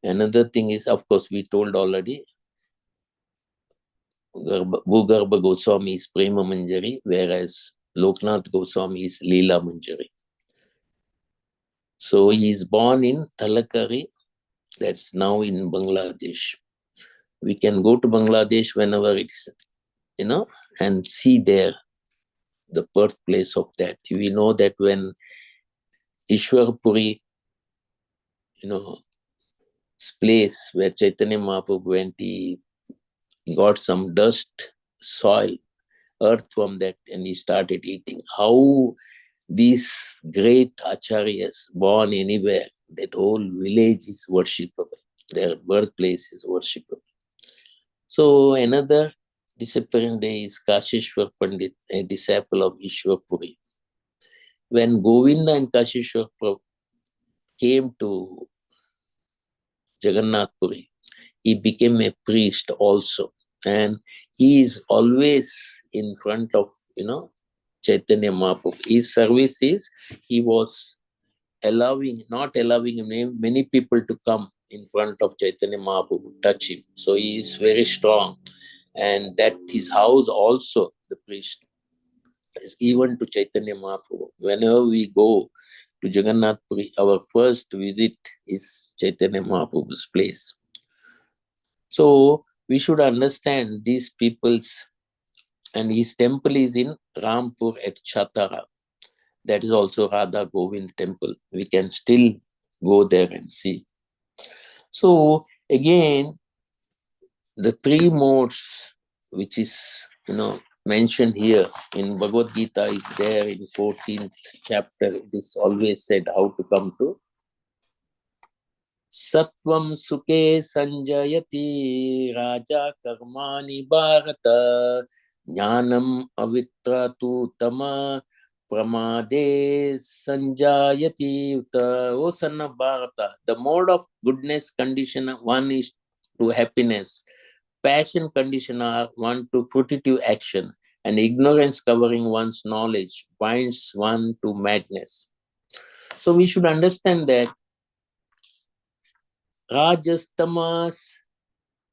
Another thing is, of course, we told already, Bhugarbha Goswami is Prema Manjari, whereas Loknath Goswami is Lila Manjari. So he is born in Talakari, that's now in Bangladesh. We can go to Bangladesh whenever it is, and see there the birthplace of that. We know that when Ishwarpuri, place where Chaitanya Mahaprabhu went, he got some dust, soil, earth from that, and he started eating. How these great acharyas born anywhere, that whole village is worshipable. Their birthplace is worshipable. So another disappearing day is Kashishwar Pandit, a disciple of Ishwarpuri. When Govinda and Kashishwar came to Jagannath Puri, he became a priest also. And he is always in front of, Chaitanya Mahaprabhu. His service is, he was not allowing many people to come in front of Chaitanya Mahaprabhu, touch him. So he is very strong. And that his house also, the priest, is given to Chaitanya Mahaprabhu. Whenever we go to Jagannath Puri, our first visit is Chaitanya Mahaprabhu's place. So we should understand these people's, and his temple is in Rampur at Chatara. That is also Radha Govind temple. We can still go there and see. So again, the three modes which is mentioned here in Bhagavad Gita is there in 14th chapter. It is always said how to come to Sattvam Sukhe Sanjayati Raja Karmani Bharata Jnanam Avitra Tu Tama Pramade Sanjayati Uta. O son of Bharata, the mode of goodness condition one is to happiness, passion condition are one to fruitive action, and ignorance covering one's knowledge binds one to madness. So we should understand that Rajastamas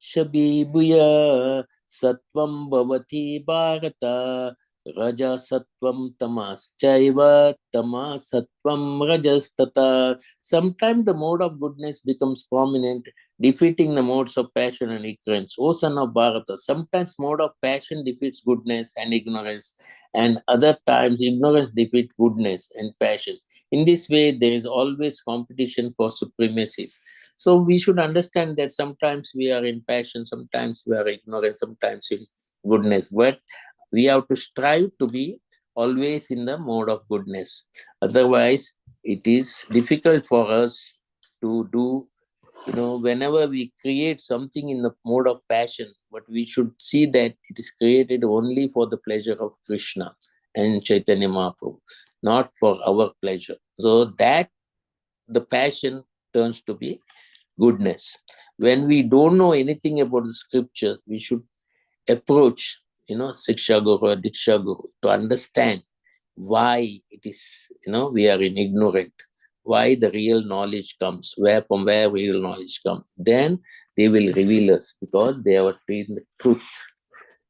Shabibuya Satvam Bhavati Bharata Raja Satvam Tamas Chaiva Tamas Satvam Rajastata. Sometimes the mode of goodness becomes prominent, defeating the modes of passion and ignorance. O son of Bharata, sometimes mode of passion defeats goodness and ignorance, and other times ignorance defeats goodness and passion. In this way, there is always competition for supremacy. So we should understand that sometimes we are in passion, sometimes we are ignorant, sometimes in goodness. But we have to strive to be always in the mode of goodness. Otherwise, it is difficult for us to do, whenever we create something in the mode of passion, but we should see that it is created only for the pleasure of Krishna and Chaitanya Mahaprabhu, not for our pleasure. So that the passion turns to be goodness. When we don't know anything about the scripture, we should approach, Siksha Guru or Diksha Guru to understand why it is, we are in ignorant, why the real knowledge comes, from where real knowledge comes. Then they will reveal us because they have attained the truth.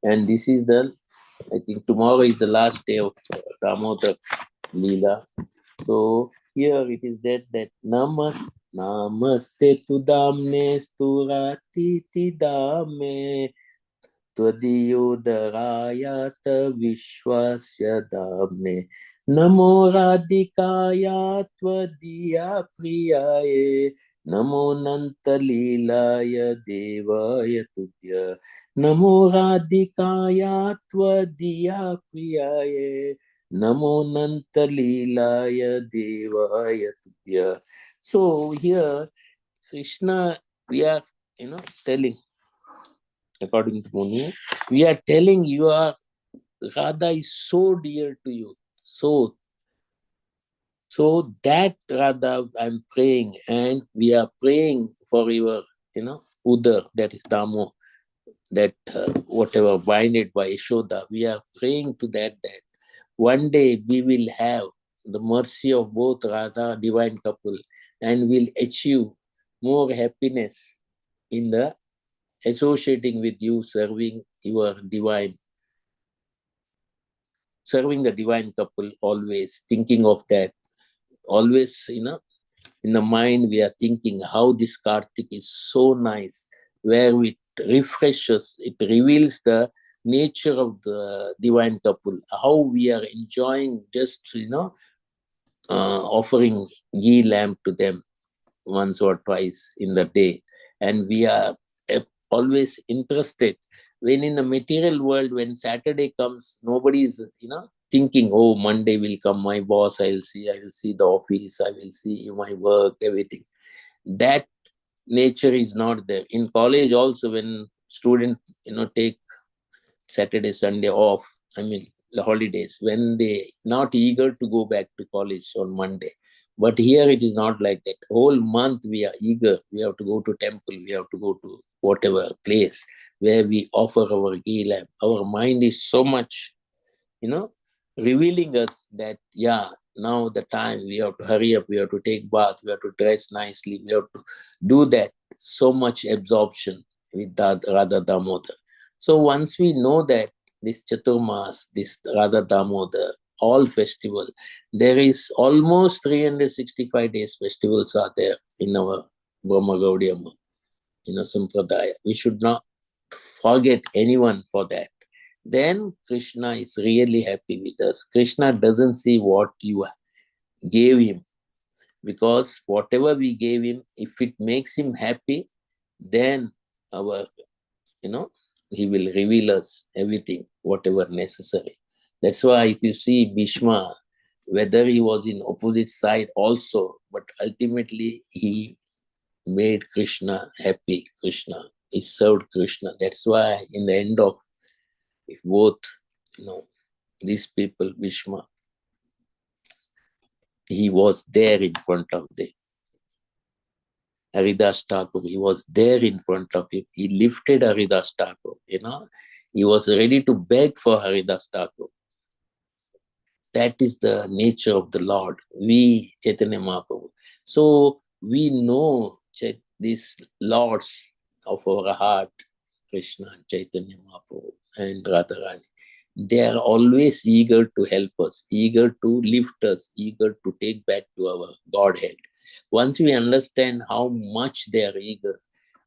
And this is I think tomorrow is the last day of Damodar Lila. So here it is that Namaste tu damne sturati dame Tvadiyodarayat vishwasya damne Namo radhikaya tvadiya priyaye Namo nantalilaya devaya tubhya Namo radhikaya tvadiya priyaye Namo nantalilaya devaya tubhya. So here Krishna, we are telling, according to Muni, we are telling Radha is so dear to you. So that Radha I'm praying, and we are praying for your, Udar, that is Damo, that whatever binded by Yashoda, we are praying to that one day we will have the mercy of both Radha, divine couple, and will achieve more happiness in the associating with you, serving the divine couple, always thinking of that. Always, in the mind, we are thinking how this Kartik is so nice, where it refreshes, it reveals the nature of the divine couple, how we are enjoying just, offering ghee lamp to them once or twice in the day. And we are always interested. When in the material world, when Saturday comes, nobody is, thinking, oh, Monday will come, my boss, I will see the office, I will see my work, everything. That nature is not there. In college also, when students, take Saturday, Sunday off, the holidays, when they not eager to go back to college on Monday. But here it is not like that. Whole month we are eager. We have to go to temple. We have to go to whatever place where we offer our ghee lamp. Our mind is so much, revealing us that, now the time, we have to hurry up, we have to take bath, we have to dress nicely, we have to do that. So much absorption with that Radha Damodar. So once we know that this Chaturmas, this Radha Damodar, all festival, there is almost 365 days festivals are there in our Brahma Gaudiya, Sampradaya. We should not forget anyone for that. Then Krishna is really happy with us. Krishna doesn't see what you gave him, because whatever we gave him, if it makes him happy, then he will reveal us everything, whatever necessary. That's why if you see Bhishma, whether he was in opposite side also, but ultimately he made Krishna happy. He served Krishna. That's why in the end of, if both, these people, Bhishma, he was there in front of them. Haridas Thakur, he was there in front of him. He lifted Haridas Thakur, He was ready to beg for Haridas Thakur. That is the nature of the Lord. We, Chaitanya Mahaprabhu. So we know these lords of our heart, Krishna, Chaitanya Mahaprabhu, and Radharani. They are always eager to help us, eager to lift us, eager to take back to our Godhead. Once we understand how much they are eager,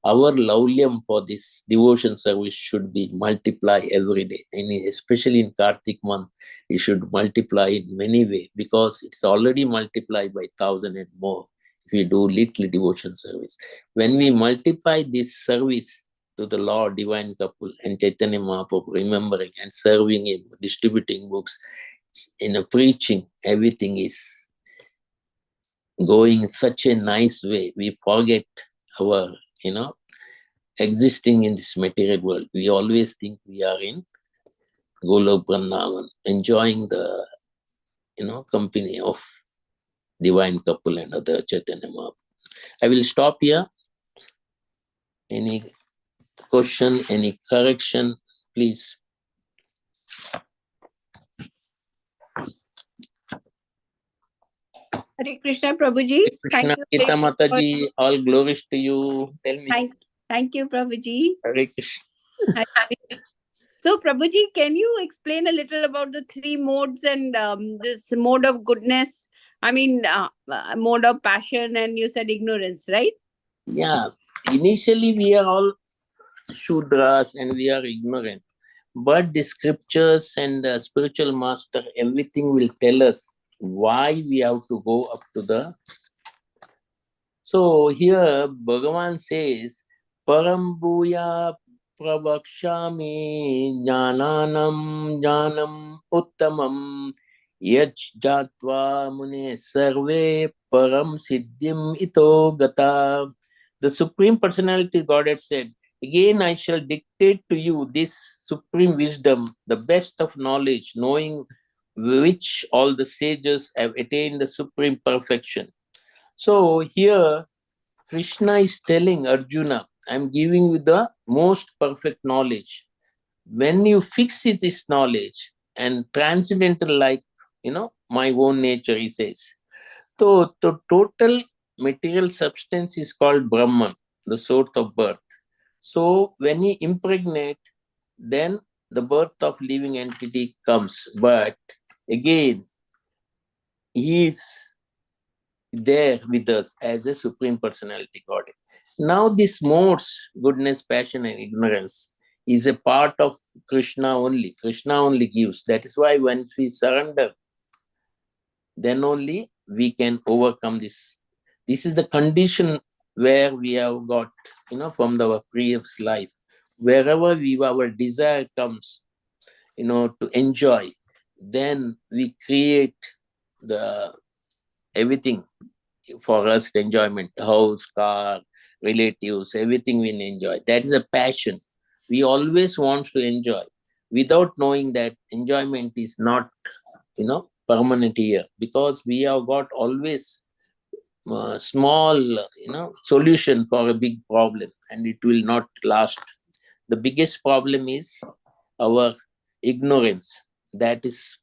our laulyam for this devotion service should be multiplied every day. And especially in Kartik month, it should multiply in many ways, because it's already multiplied by 1,000 and more if we do little devotion service. When we multiply this service to the Lord, Divine Couple, and Chaitanya Mahaprabhu, remembering and serving him, distributing books, preaching, everything is going in such a nice way. We forget our, existing in this material world. We always think we are in Golok Vrindavan, enjoying the, company of Divine Couple and other Chaitanya Mahaprabhu. I will stop here. Any question, any correction, please. Hare Krishna, Prabhuji. Krishna, Thank you. Gita Mataji, all glories to you. Tell me. Thank you, Prabhuji. Hare Krishna. So, Prabhuji, can you explain a little about the three modes and this mode of goodness? I mean, mode of passion, and you said ignorance, right? Yeah. Initially, we are all Shudras and we are ignorant. But the scriptures and the spiritual master, everything will tell us why we have to go up to the. So here Bhagavan says, Parambuya pravakshami jnananam jnanam uttamam yach jatva mune sarve param siddhim ito gata. The Supreme Personality Godhead said, again, I shall dictate to you this supreme wisdom, the best of knowledge, knowing which all the sages have attained the supreme perfection. So here, Krishna is telling Arjuna, I'm giving you the most perfect knowledge. When you fix this knowledge and transcendental like, my own nature, he says. So the total material substance is called Brahman, the source of birth. So when he impregnate, then the birth of living entity comes. But again, he is there with us as a Supreme Personality Godhead. Now this modes, goodness, passion, and ignorance, is a part of Krishna only. Krishna only gives. That is why when we surrender, then only we can overcome this. This is the condition where we have got, from our previous life. Wherever our desire comes, to enjoy, then we create everything for us, the enjoyment, house, car, relatives, everything we enjoy. That is a passion. We always want to enjoy without knowing that enjoyment is not, permanent here, because we have got always small, solution for a big problem, and it will not last. The biggest problem is our ignorance. That is,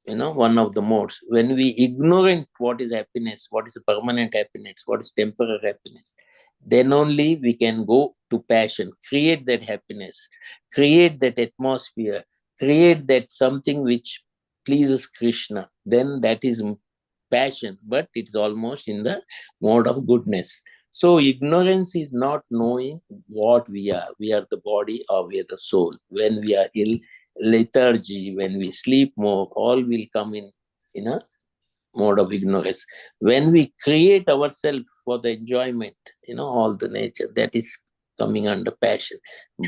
one of the modes. When we ignorant what is happiness, what is permanent happiness, what is temporary happiness, then only we can go to passion, create that happiness, create that atmosphere, create that something which pleases Krishna. Then that is passion, but it's almost in the mode of goodness. So ignorance is not knowing what we are. We are the body or we are the soul. When we are ill, lethargy, when we sleep more, all will come in a mode of ignorance. When we create ourselves for the enjoyment, all the nature, that is coming under passion.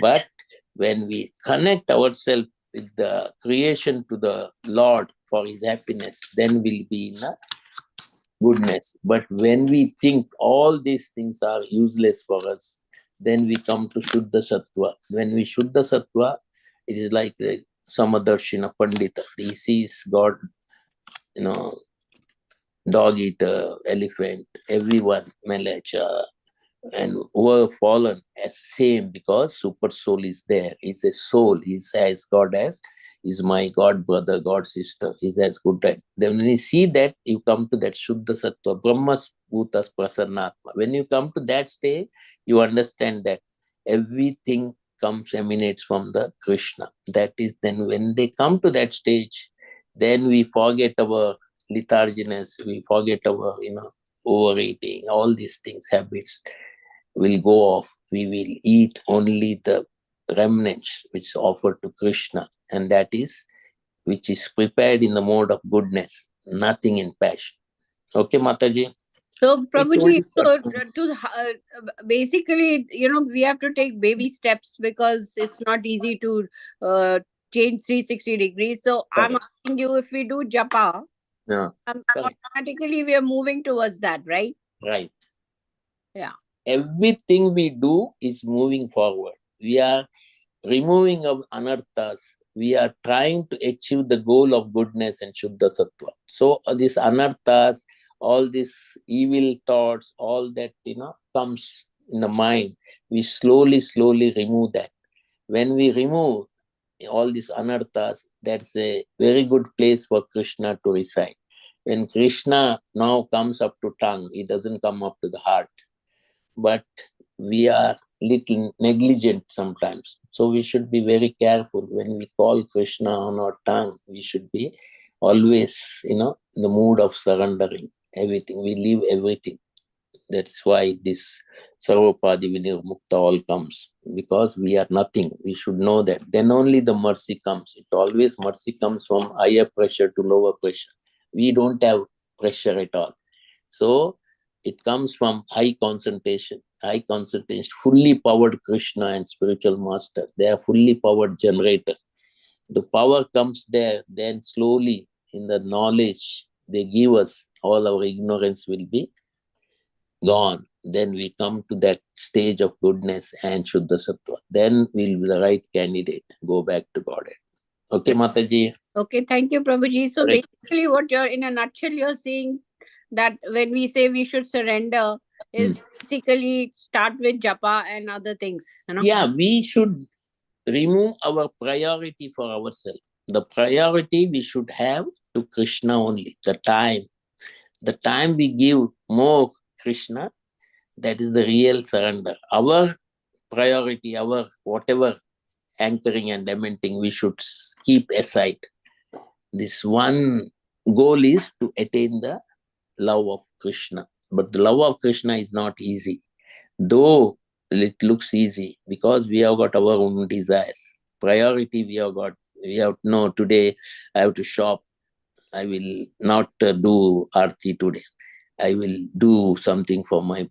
But when we connect ourselves with the creation to the Lord for his happiness, then we'll be in a goodness. But when we think all these things are useless for us, then we come to Shuddha Sattva. When we Shuddha Sattva, it is like Samadarshina Pandita. He sees God, dog eater, elephant, everyone, Malacha, and who have fallen as same, because super soul is there. It's a soul. He's as God as is my God brother, God sister. Is as good at. Then when you see that, you come to that Shuddha Sattva, Brahmas Bhutas Prasannatma. When you come to that stage, you understand that everything emanates from the Krishna. That is, then when they come to that stage, then we forget our letharginess, we forget our, overeating, all these things, habits will go off. We will eat only the remnants which is offered to Krishna, and that is which is prepared in the mode of goodness, nothing in passion. Okay, Mataji? So, Prabhuji, told so basically, we have to take baby steps because it's not easy to change 360 degrees. So, I'm Correct. asking you, if we do japa, Yeah, correct. automatically we are moving towards that, right? Right. Yeah. Everything we do is moving forward. We are removing of anarthas. We are trying to achieve the goal of goodness and Shuddha Sattva. So these anarthas, all these evil thoughts, all that comes in the mind, we slowly remove that. When we remove all these anarthas, that's a very good place for Krishna to reside. When Krishna now comes up to tongue, he doesn't come up to the heart. But we are little negligent sometimes. So we should be very careful when we call Krishna on our tongue. We should be always, in the mood of surrendering everything. We leave everything. That's why this Sarvapadi Vinirmukta all comes, because we are nothing. We should know that. Then only the mercy comes. It always mercy comes from higher pressure to lower pressure. We don't have pressure at all. So it comes from high concentration, fully powered Krishna and spiritual master. They are fully powered generator. The power comes there, then slowly in the knowledge they give us, all our ignorance will be gone. Then we come to that stage of goodness and Shuddha Sattva. Then we'll be the right candidate, go back to Godhead. Okay, Mataji? Okay, thank you, Prabhuji. So Correct. basically, what in a nutshell, you're saying that when we say we should surrender, is basically start with japa and other things. Yeah, we should remove our priority for ourselves. The priority we should have to Krishna only. The time we give more Krishna, that is the real surrender. Our priority, our whatever anchoring and lamenting, we should keep aside. This one goal is to attain the love of Krishna. But the love of Krishna is not easy. Though it looks easy, because we have got our own desires. Priority we have got. We have to know today I have to shop. I will not do arti today. I will do something for my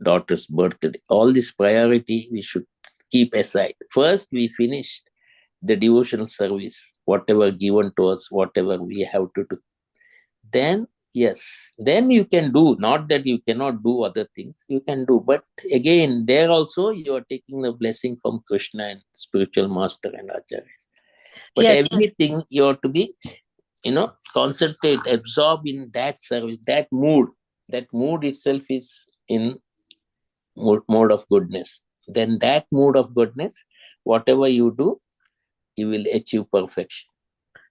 daughter's birthday. All this priority we should keep aside. First, we finished the devotional service, whatever given to us, whatever we have to do. Then, yes, then you can do, not that you cannot do other things, you can do. But again, there also you are taking the blessing from Krishna and spiritual master and acharyas. But Yes. everything you have to be, concentrate, absorb in that service, that mood. That mood itself is in mode of goodness. Then that mood of goodness, whatever you do, you will achieve perfection.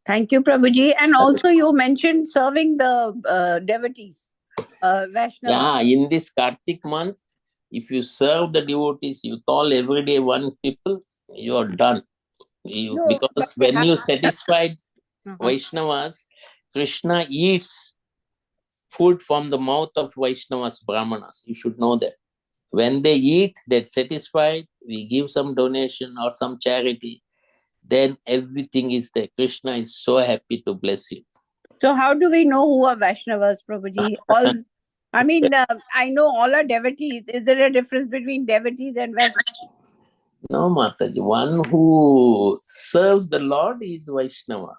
Thank you, Prabhuji. And also, you mentioned serving the devotees, Vaishnava. Yeah, in this Kartik month, if you serve the devotees, you call every day one people, you are done. Because when you satisfied Vaishnavas, Krishna eats food from the mouth of Vaishnavas, Brahmanas. You should know that. When they eat, they're satisfied, we give some donation or some charity, then everything is there. Krishna is so happy to bless you. So how do we know who are Vaishnavas, Prabhuji? I know all are devotees. Is there a difference between devotees and Vaishnavas? No, Mataji. One who serves the Lord is Vaishnava.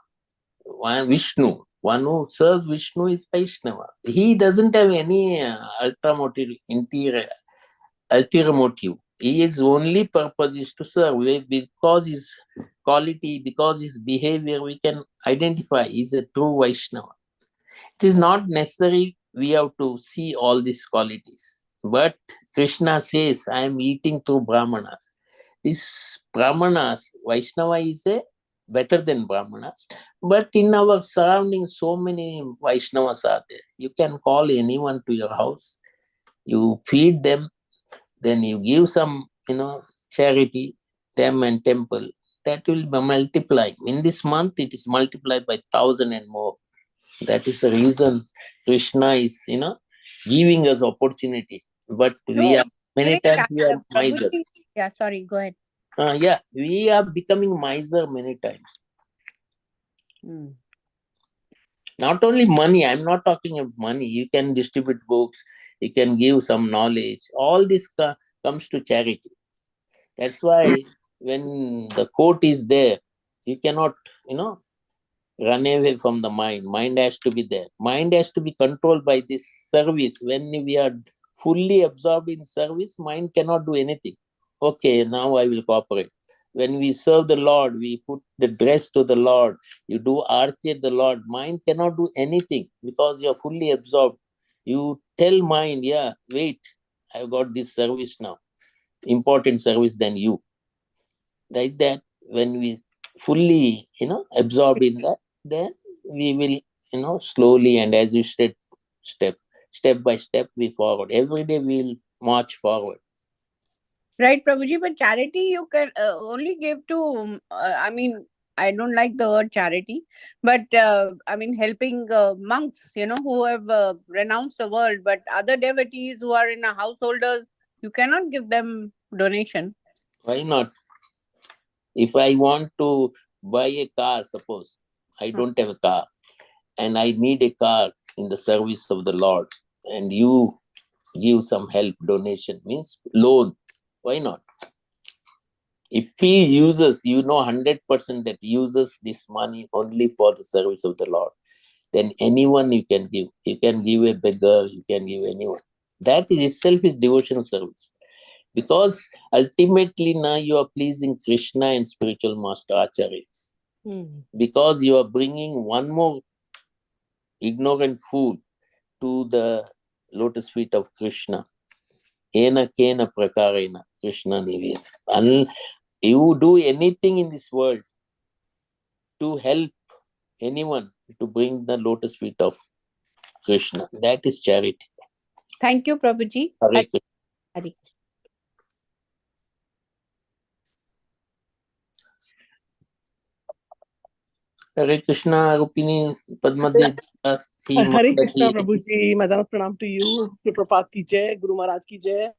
One Vishnu. One who serves Vishnu is Vaishnava. He doesn't have any ulterior motive. His only purpose is to serve. Because his quality, because his behavior, we can identify he's a true Vaishnava. It is not necessary we have to see all these qualities. But Krishna says, I am eating through Brahmanas. This Brahmanas, Vaishnava is a better than Brahmanas. But in our surroundings, so many Vaishnavas are there. You can call anyone to your house. You feed them, then you give some, charity, them and temple. That will be multiplying. In this month, it is multiplied by 1,000 and more. That is the reason Krishna is, giving us opportunity. But we No, are, many great. times we are Prabhuji. misers. Yeah, sorry, go ahead. Yeah, we are becoming miser many times. Not only money, I'm not talking of money. You can distribute books, you can give some knowledge. All this comes to charity. That's why when the quote is there, you cannot, run away from the mind. Mind has to be there. Mind has to be controlled by this service. When we are fully absorbed in service, mind cannot do anything. Okay, now I will cooperate. When we serve the Lord, we put the dress to the Lord, you do arti at the Lord, mind cannot do anything because you're fully absorbed. You tell mind, yeah, wait, I've got this service now, important service than you. Like that, when we fully, absorb in that, then we will, slowly, and as you said, step by step, we forward. Every day we'll march forward. Right, Prabhuji, but charity you can only give to, I don't like the word charity, but helping monks, who have renounced the world, but other devotees who are in a householders, you cannot give them donation. Why not? If I want to buy a car, suppose I don't have a car and I need a car in the service of the Lord, and you give some help, donation, means loan, why not? If he uses, 100% that uses this money only for the service of the Lord, then anyone you can give. You can give a beggar, you can give anyone. That is itself is devotional service. Because ultimately now you are pleasing Krishna and spiritual master acharyas. Because you are bringing one more ignorant fool to the lotus feet of Krishna. Ena kena prakarena Krishna nivya. And you do anything in this world to help anyone to bring the lotus feet of Krishna. That is charity. Thank you, Prabhuji. Hare Krishna. Hare. Hare Krishna, Rupini, Padmadev, Hare Krishna, Prabhuji. Madam Pranam to you. Prabhupada ki jai, Guru Maharaj ki jai.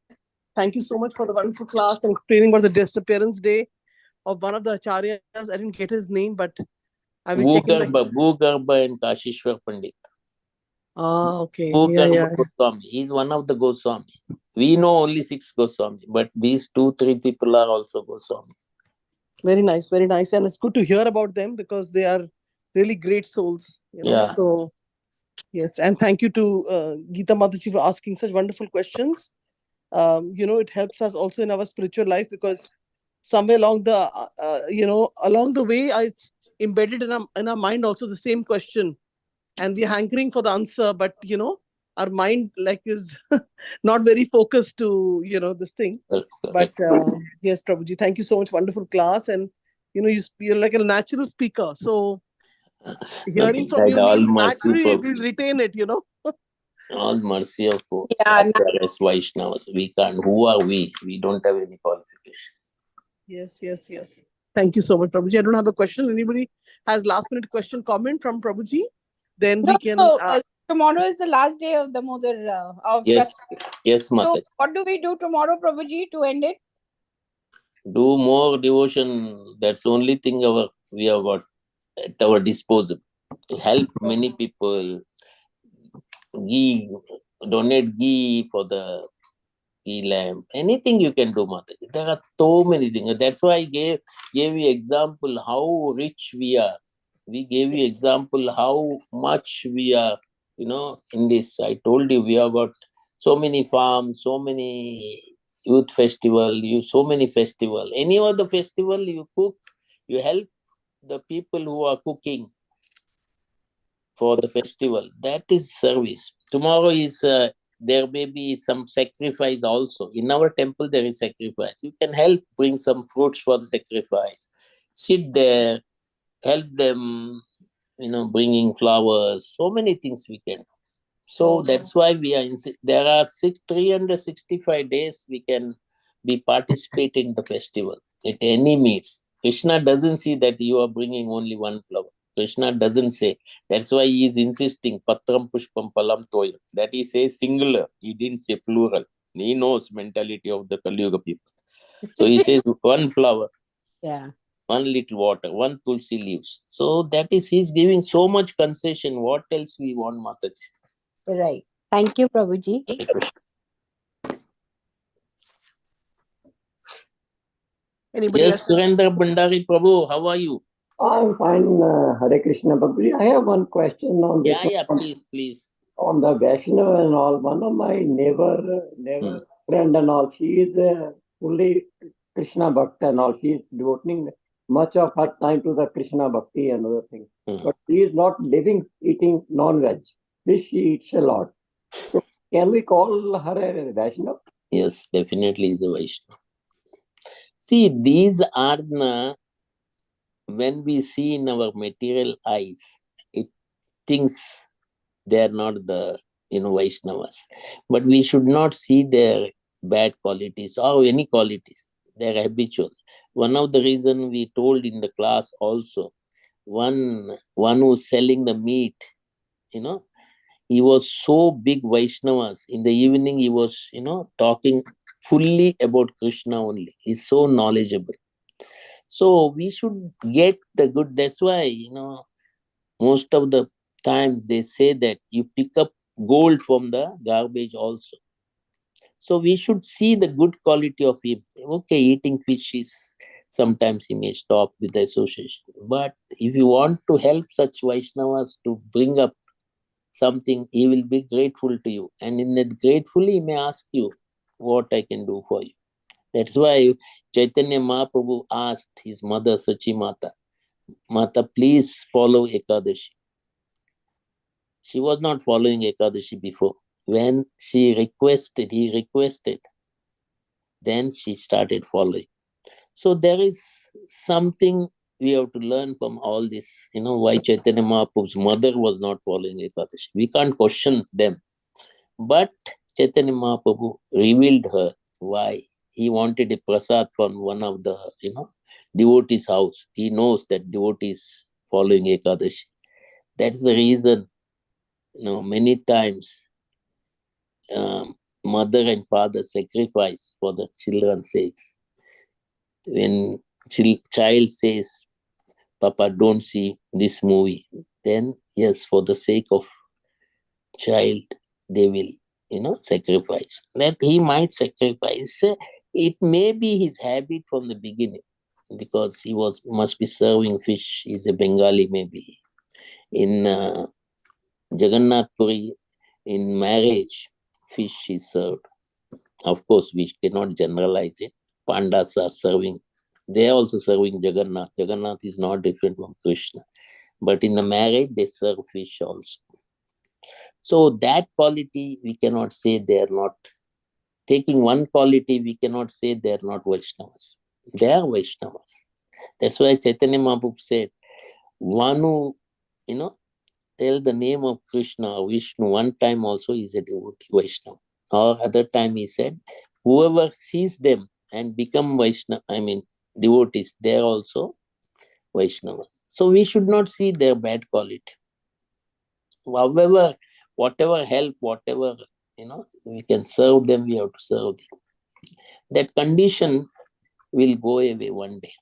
Thank you so much for the wonderful class and explaining about the disappearance day of one of the acharyas. I didn't get his name, but I will check it. Bhugarbha and Kashishwar Pandit. Okay. Goswami. He's one of the Goswami. We know only 6 Goswami, but these 2-3 people are also Goswamis. Very nice, very nice. And it's good to hear about them because they are really great souls. Yeah. So, yes. And thank you to Geeta Mataji for asking such wonderful questions. It helps us also in our spiritual life because somewhere along the way, it's embedded in our mind also the same question. And we're hankering for the answer, but, our mind is not very focused to, this thing. But yes, Prabhuji, thank you so much. Wonderful class. And, you're like a natural speaker. So hearing from you means naturally we'll retain it, All mercy of God. As Vaishnavas, we can't. Who are we? We don't have any qualification. Yes. Thank you so much, Prabhuji. I don't have a question. Anybody has last minute question, comment from Prabhuji? Then we can. Tomorrow is the last day of Damodar. Yes, Mata. So what do we do tomorrow, Prabhuji, to end it? Do more devotion. That's the only thing we have got at our disposal. To help many people. Donate ghee for the ghee lamp. Anything you can do, Mata. There are so many things. That's why I gave you example how rich we are. We gave you example how much we are, in this. I told you we have got so many farms, so many youth festival, so many festival. Any other festival you cook, you help the people who are cooking for the festival. That is service. Tomorrow is there may be some sacrifice also. In our temple, there is sacrifice. You can help bring some fruits for the sacrifice. Sit there, help them, bringing flowers. So many things we can do. So that's why we are there are 365 days we can be participate in the festival at any means. Krishna doesn't see that you are bringing only one flower. Krishna doesn't say. That's why he is insisting patram pushpam palam toyam. That he says singular. He didn't say plural. He knows mentality of the Kali Yuga people. So he says one flower. Yeah. One little water, one tulsi leaves. So that is, he's giving so much concession. What else we want, Mataji? Right. Thank you, Prabhuji. Anybody Yes, else? Surendra Bhandari Prabhu, how are you? I'm fine, Hare Krishna. But I have one question on this. Yeah, please. On the Vaishnava and all. One of my neighbor friend and all, she is fully Krishna Bhakta and all. She is devoting much of her time to the Krishna Bhakti and other things. But she is not eating non-veg. Fish she eats a lot. So can we call her a Vaishnava? Yes, definitely is a Vaishnava. See, these are when we see in our material eyes, it thinks they are not the Vaishnavas. But we should not see their bad qualities or any qualities. They are habitual. One of the reason we told in the class also, one who's selling the meat, he was so big Vaishnavas. In the evening, he was, talking fully about Krishna only. He's so knowledgeable. So we should get the good. That's why, most of the time they say that you pick up gold from the garbage also. So we should see the good quality of him. Okay, eating fish is sometimes he may stop with the association. But if you want to help such Vaishnavas to bring up something, he will be grateful to you. And in that gratefully, he may ask you what I can do for you. That's why Chaitanya Mahaprabhu asked his mother, Sachi Mata, Mata, please follow Ekadashi. She was not following Ekadashi before. When he requested, then she started following. So there is something we have to learn from all this, why Chaitanya Mahaprabhu's mother was not following Ekadashi. We can't question them. But Chaitanya Mahaprabhu revealed her why. He wanted a prasad from one of the, devotee's house. He knows that devotees following Ekadashi. That's the reason, many times mother and father sacrifice for the children's sakes. When child says, Papa, don't see this movie, then yes, for the sake of child, they will, sacrifice. That he might sacrifice. It may be his habit from the beginning, because he must be serving fish. He's a Bengali, maybe. In Jagannath Puri, in marriage, fish is served. Of course, we cannot generalize it. Pandas are serving. They are also serving Jagannath. Jagannath is not different from Krishna. But in the marriage, they serve fish also. So that quality, we cannot say they are not. Taking one quality, we cannot say they are not Vaishnavas. They are Vaishnavas. That's why Chaitanya Mahaprabhu said, one who, tell the name of Krishna or Vishnu one time also is a devotee Vaishnava. Or other time he said, whoever sees them and become Vaishnava, devotees, they are also Vaishnavas. So we should not see their bad quality. However, whatever help, whatever, we can serve them, we have to serve them. That condition will go away one day.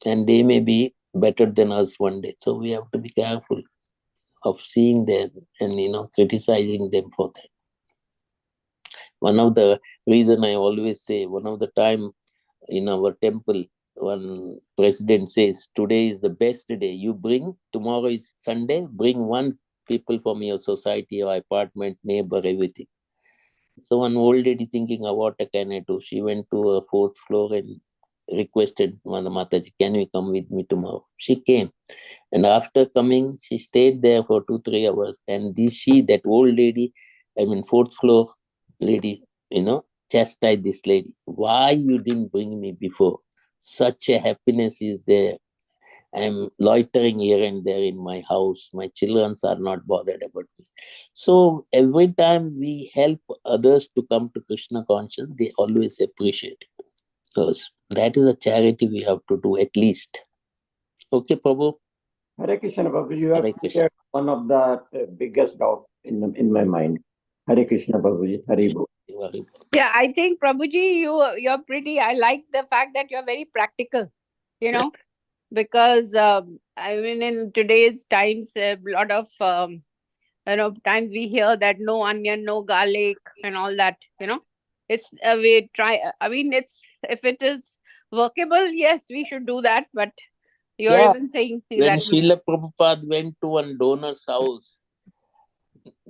And they may be better than us one day. So we have to be careful of seeing them and, criticizing them for that. One of the reason I always say, one of the time in our temple, one president says, today is the best day. You bring, tomorrow is Sunday, bring one people from your society or apartment, neighbor, everything. So one old lady thinking, what can I do? She went to a fourth floor and requested Mother Mataji, can you come with me tomorrow? She came. And after coming, she stayed there for 2-3 hours. And that old lady I mean, fourth floor lady, chastise this lady. Why you didn't bring me before? Such a happiness is there. I'm loitering here and there in my house. My children are not bothered about me. So every time we help others to come to Krishna consciousness, they always appreciate it. Because that is a charity we have to do at least. Okay, Prabhu? Hare Krishna, Prabhuji, you have Hare Krishna. cleared one of the biggest doubt in my mind. Hare Krishna, Prabhuji. Hare Bol. Yeah, I think Prabhuji, you're pretty. I like the fact that you're very practical. Because I mean, in today's times, a lot of times we hear that no onion, no garlic, and all that. It's we try. I mean, it's if it is workable, yes, we should do that. But you're Yeah. even saying When that. Srila Prabhupada went to one donor's house,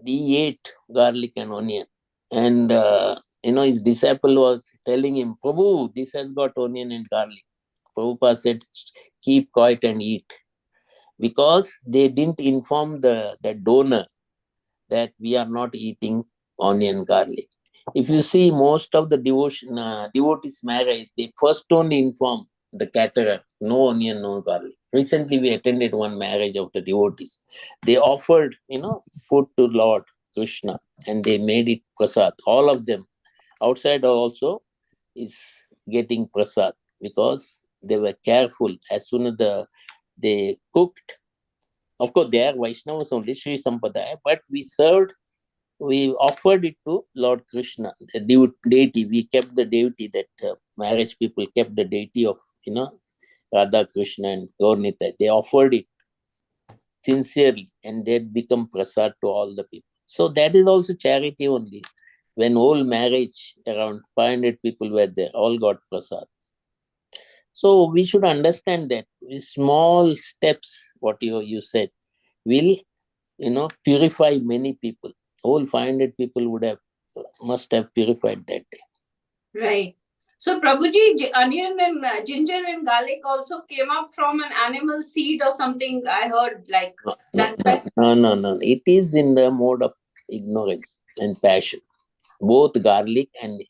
he ate garlic and onion. And, his disciple was telling him, Prabhu, this has got onion and garlic. Prabhupada said, keep quiet and eat. Because they didn't inform the donor that we are not eating onion garlic. If you see most of the devotees marriage, they first only inform the caterer, no onion, no garlic. Recently, we attended one marriage of the devotees. They offered, food to Lord Krishna, and they made it prasad. All of them, outside also, is getting prasad because they were careful. As soon as they cooked, of course, they are Vaishnavas only, Sri Sampradaya, but we offered it to Lord Krishna, the deity. We kept the deity that marriage people kept the deity of, Radha Krishna and Gaurnita. They offered it sincerely and they'd become prasad to all the people. So that is also charity only. When whole marriage, around 500 people were there, all got prasad. So we should understand that with small steps, what you said, will, purify many people. Whole 500 people must have purified that day. Right. So, Prabhuji, onion and ginger and garlic also came up from an animal seed or something. I heard like No. It is in the mode of ignorance and passion. Both garlic and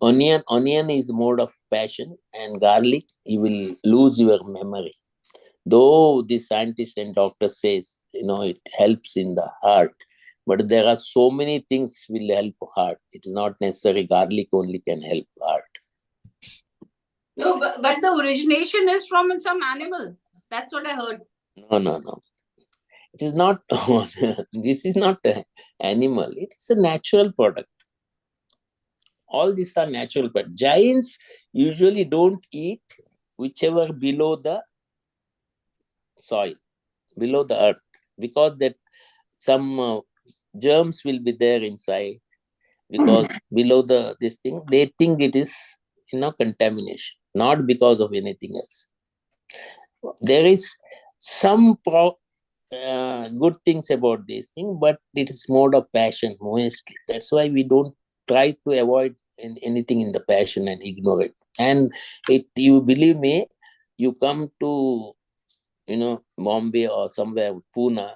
onion. Onion is mode of passion, and garlic, you will lose your memory. Though the scientist and doctor says, it helps in the heart, but there are so many things will help heart. It is not necessary garlic only can help heart. No, but the origination is from some animal. That's what I heard. No. It is not, this is not an animal. It is a natural product. All these are natural products. Giants usually don't eat whichever below the soil, below the earth, because that some germs will be there inside, because below this thing, they think it is, contamination, not because of anything else. There is some good things about this thing, but it is mode of passion mostly. That's why we don't try to avoid anything in the passion and ignore it. And you believe me, you come to, Bombay or somewhere, Pune,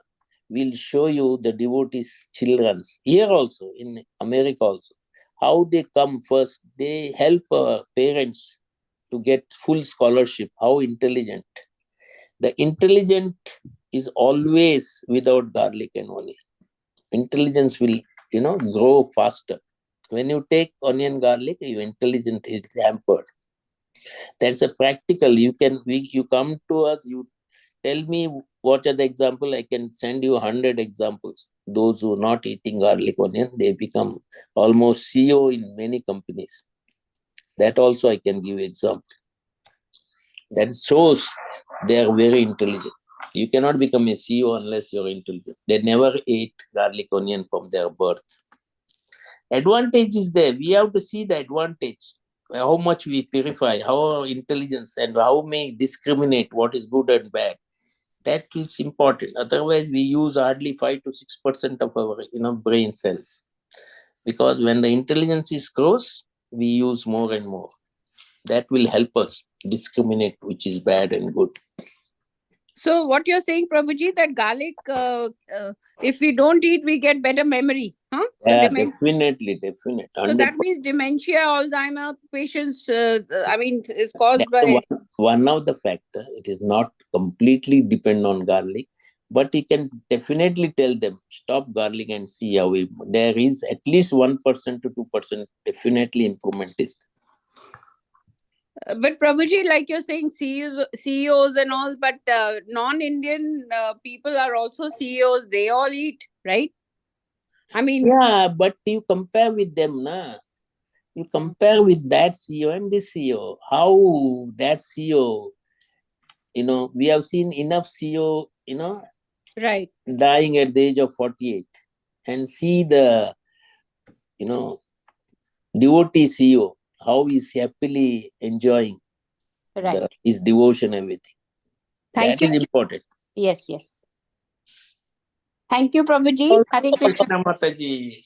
we'll show you the devotees' children's, here also, in America also, how they come first. They help parents to get full scholarship, how intelligent. The intelligent is always without garlic and onion. Intelligence will, grow faster. When you take onion, garlic, your intelligence is hampered. That's a practical. You come to us, you tell me what are the example. I can send you 100 examples. Those who are not eating garlic, onion, they become almost CEO in many companies. That also I can give example. That shows they are very intelligent. You cannot become a CEO unless you're intelligent. They never ate garlic, onion from their birth. Advantage is there. We have to see the advantage. How much we purify, how our intelligence, and how we discriminate what is good and bad. That is important. Otherwise, we use hardly 5 to 6% of our brain cells. Because when the intelligence is grows, we use more and more. That will help us discriminate which is bad and good. So what you're saying, Prabhuji, that garlic, if we don't eat, we get better memory, huh? So Yeah, definitely. definitely. So 100%. that means dementia, Alzheimer patients, I mean, is That's caused by. one of the factor. It is not completely depend on garlic, but you can definitely tell them stop garlic and see how there is at least 1% to 2% definitely improvement is. But Prabhuji, like you're saying, CEOs and all, but non-Indian people are also CEOs. They all eat, right? I mean, Yeah, but you compare with them, na? You compare with that CEO and this CEO. How that CEO, we have seen enough CEO, right. dying at the age of 48, and see the, devotee CEO, how he's happily enjoying Right. his devotion, everything. Thank That you. is important. Yes, yes. Thank you, Prabhuji. Also, Hare Krishna. Krishna Mataji.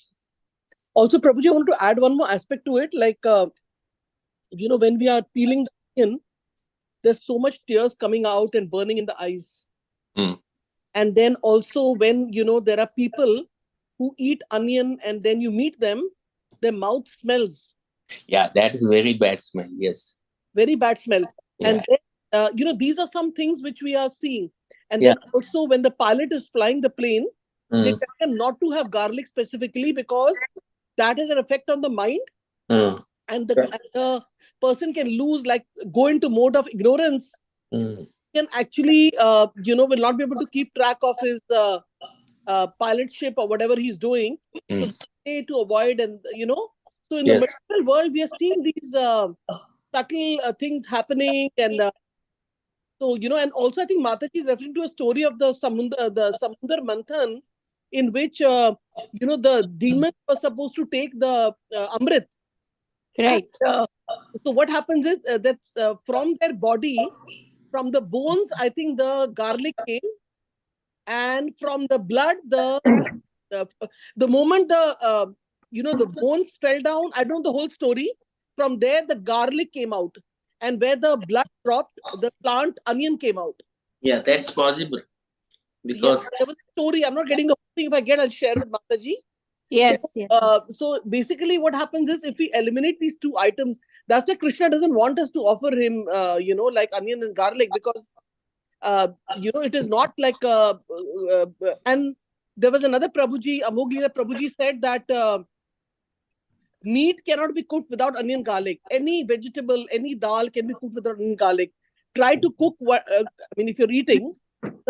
also, Prabhuji, I want to add one more aspect to it. Like, when we are peeling the onion, there's so much tears coming out and burning in the eyes. Mm. And then also when, there are people who eat onion and then you meet them, their mouth smells. Yeah, that is very bad smell. Yes. Very bad smell. Yeah. And then, these are some things which we are seeing. And Yeah. then also when the pilot is flying the plane, they Mm. tell them not to have garlic specifically because that has an effect on the mind. Mm. And the person can go into mode of ignorance. Mm. Can actually, will not be able to keep track of his pilot ship or whatever he's doing. So they to avoid so in the Yes. material world, we are seeing these subtle things happening. And so, and also I think Mataji is referring to a story of the Samundar Manthan, in which, the demon was supposed to take the Amrit. Right. And, so what happens is that's from their body, from the bones, I think the garlic came, and from the blood, the moment the bones fell down, I don't know the whole story. From there, the garlic came out, and where the blood dropped, the plant onion came out. Yeah, that's possible. Because there was a story. I'm not getting the whole thing. If I get, I'll share with Mataji. Yes. So basically, what happens is if we eliminate these two items, that's why Krishna doesn't want us to offer him, like onion and garlic, because it is not like and there was another Prabhuji, Amog Lila Prabhuji said that meat cannot be cooked without onion garlic. Any vegetable, any dal can be cooked without onion garlic. Try to cook if you're eating,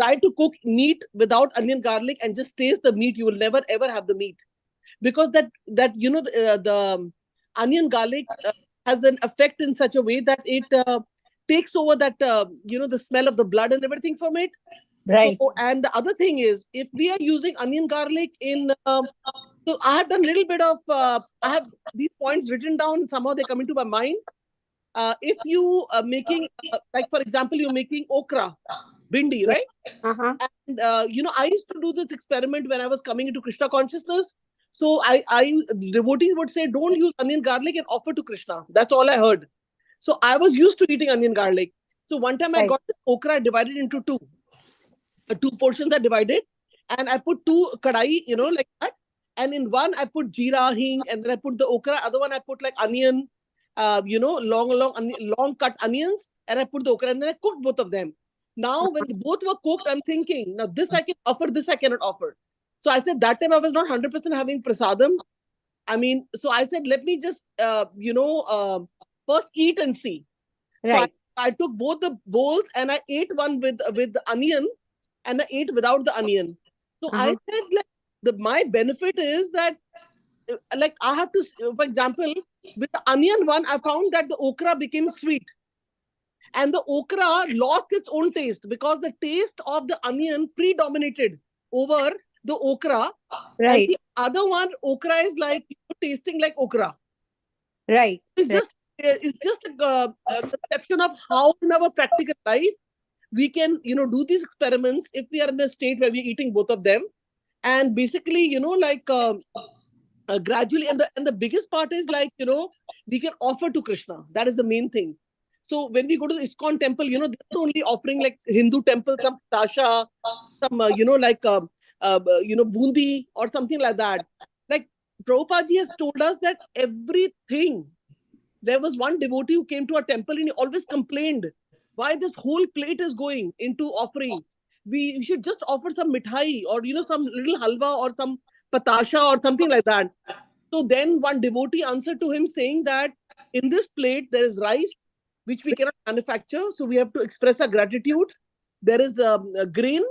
try to cook meat without onion garlic and just taste the meat. You will never ever have the meat, because that the onion garlic has an effect in such a way that it takes over that the smell of the blood and everything from it. Right. So, and the other thing is, if we are using onion garlic in so I have done a little bit of I have these points written down, somehow they come into my mind. If you are making like for example, you're making okra bindi, right? Uh-huh. And I used to do this experiment when I was coming into Krishna consciousness. So I devotees would say, don't use onion garlic and offer to Krishna. That's all I heard. So I was used to eating onion garlic. So one time I Right. got the okra divided into two. Two portions are divided, and I put two kadai, like that. And in one I put jeera, hing, and then I put the okra. Other one I put like onion, long cut onions, and I put the okra, and then I cooked both of them. Now, when both were cooked, I'm thinking, now this I can offer, this I cannot offer. So I said that time I was not 100% having prasadam. So I said, let me just, first eat and see. So Right. I took both the bowls and I ate one with the onion and I ate without the onion. So I said, like, my benefit is that, like, I have to, for example, with the onion one, I found that the okra became sweet. And the okra lost its own taste because the taste of the onion predominated over the okra. And Right. the other one, okra is like tasting like okra. Right. It's just a conception of how in our practical life we can, do these experiments if we are in a state where we're eating both of them. And basically, like gradually, and the biggest part is like, we can offer to Krishna. That is the main thing. So when we go to the ISKCON temple, they're not only offering like Hindu temple, some tasha, some, bundi or something like that. Like Prabhupada ji has told us that everything. There was one devotee who came to our temple and he always complained why this whole plate is going into offering. We should just offer some mithai or, some little halwa or some patasha or something like that. So then one devotee answered to him saying that in this plate there is rice which we cannot manufacture, so we have to express our gratitude. There is a grain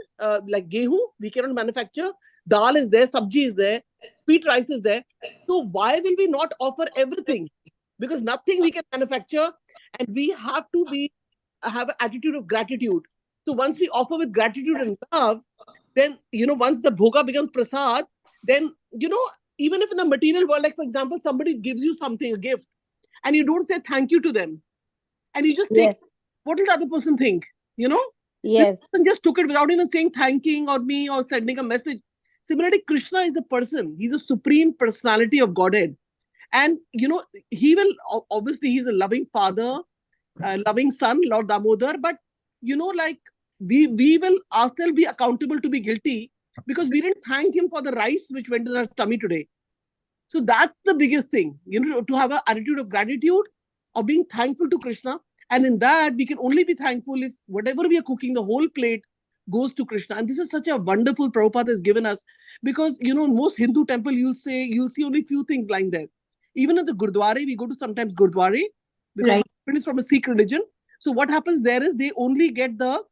like gehu, we cannot manufacture. Dal is there, sabji is there, sweet rice is there. So why will we not offer everything? Because nothing we can manufacture, and we have to have an attitude of gratitude. So once we offer with gratitude and love, then once the bhoga becomes prasad, then even if in the material world, like for example, somebody gives you something, a gift, and you don't say thank you to them, and you just take, what will the other person think? Yes. This person just took it without even saying thanking or me or sending a message. Similarly, Krishna is the person. He's a supreme personality of Godhead. And, he will, obviously, he's a loving father, loving son, Lord Damodar. But, like we will ourselves be accountable to be guilty because we didn't thank him for the rice which went in our tummy today. So that's the biggest thing, to have an attitude of gratitude, of being thankful to Krishna. And in that, we can only be thankful if whatever we are cooking, the whole plate goes to Krishna. And this is such a wonderful Prabhupada has given us, because, in most Hindu temple, you'll see only few things lying there. Even at the Gurdwara, we go to sometimes Gurdwara, because my husband is from a Sikh religion. So what happens there is they only get the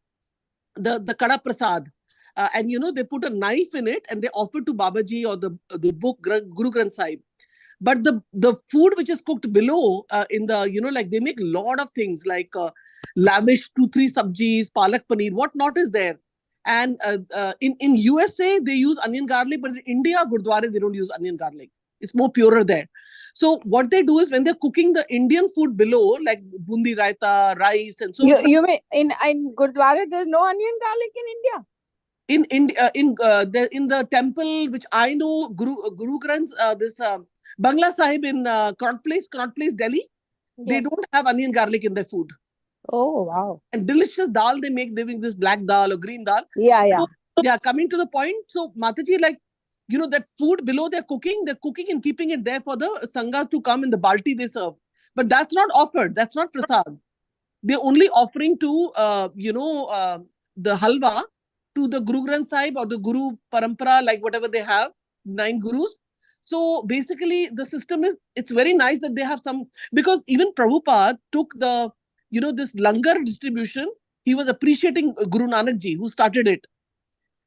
Kada Prasad. And they put a knife in it and they offer to Babaji or the book Guru Granth Sahib. But the food which is cooked below in the, like they make a lot of things like lavish 2-3 sabjis, palak paneer, what not is there. And in USA, they use onion garlic, but in India, Gurdwara, they don't use onion garlic. It's more purer there. So what they do is when they're cooking the Indian food below, like bundi raita, rice, and so you mean in Gurdwara there's no onion garlic in India? In India, in the temple which I know, Guru Granth, this Bangla Sahib in Connaught Place, Delhi, they don't have onion garlic in their food. Oh, wow. And delicious dal they make, this black dal or green dal. Yeah. So, coming to the point. So Mataji, like, that food below they're cooking and keeping it there for the Sangha to come in the balti they serve. But that's not offered. That's not prasad. They're only offering to, the halwa to the Guru Granth Sahib or the Guru Parampara, like whatever they have, 9 gurus. So basically the system is, it's very nice that they have some, because even Prabhupada took the, this langar distribution. He was appreciating Guru Nanak Ji, who started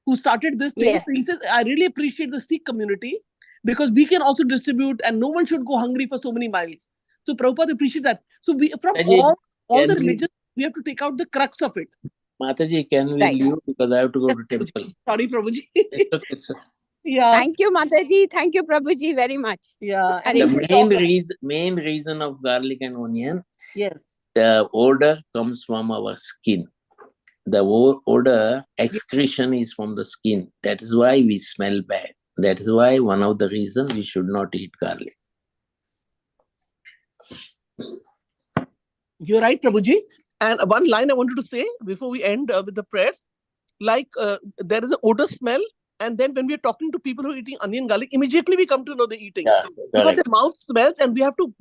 this thing. So he said, I really appreciate the Sikh community because we can also distribute and no one should go hungry for so many miles. So Prabhupada appreciated that. So we, from all the religions, we have to take out the crux of it. Mataji, can we leave because I have to go to temple? Sorry, Prabhuji. It's okay, sir. Yeah. Thank you, Mataji. Thank you, Prabhuji, very much. Yeah. And the main reason of garlic and onion, yes, the odor comes from our skin. The odor excretion is from the skin. That is why we smell bad. That is why one of the reasons we should not eat garlic. You're right, Prabhuji. And one line I wanted to say before we end with the prayers, like there is an odor smell. And then when we're talking to people who are eating onion garlic, immediately we come to know they're eating. Yeah, because their mouth smells and we have to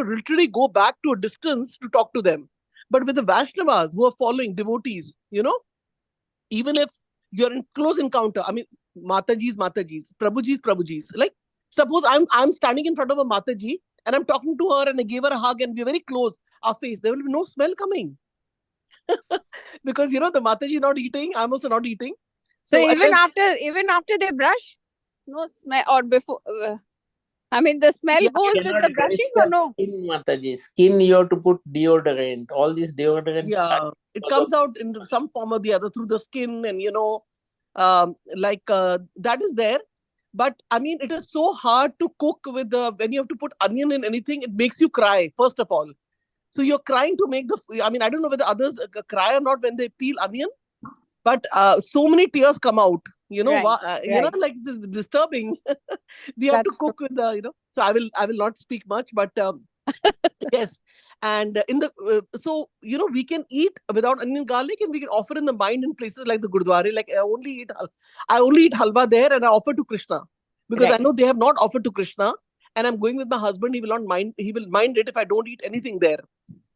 literally go back to a distance to talk to them. But with the Vaishnavas who are following, devotees, even if you're in close encounter, I mean, Mataji's, Prabhuji's. Like, suppose I'm standing in front of a Mataji and I'm talking to her and I gave her a hug and we're very close, our face, there will be no smell coming. Because, the Mataji is not eating, I'm also not eating. So even after they brush, no smell, or before, I mean, the smell goes with the brushing or no? Skin, Mataji. Skin, you have to put deodorant. All these deodorants. Yeah, it comes out in some form or the other through the skin and, that is there. But I mean, it is so hard to cook with when you have to put onion in anything, it makes you cry, first of all. So you're crying to make I mean, I don't know whether others cry or not when they peel onion, but so many tears come out, like it's disturbing. We have to cook with so I will not speak much, but Yes. And so, we can eat without onion garlic, and we can offer in the mind in places like the Gurdwara. Like I only eat halwa there, and I offer to Krishna because I Right. know they have not offered to Krishna. And I'm going with my husband. He will not mind. He will mind it if I don't eat anything there.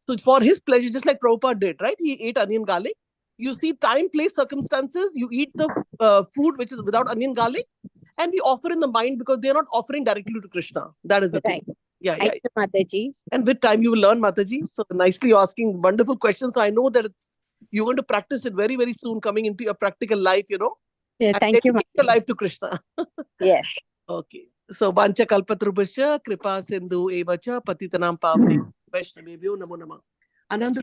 So for his pleasure, just like Prabhupada did, right? He ate onion garlic. You see, time, place, circumstances. You eat the food which is without onion garlic, and we offer in the mind because they are not offering directly to Krishna. That is the thing. Right. Yeah, Thank yeah. you, Mataji. And with time, you will learn, Mataji. So nicely you're asking wonderful questions. So I know that you're going to practice it very, very soon, coming into your practical life, Yeah, and thank you, dedicate your Mataji. life to Krishna. Yes. Okay. So Vancha Kalpatrubhasya, Kripa Sindhu Evacha, Patitanam Pavane, Vaishnavebhyo Namo Namah. Anand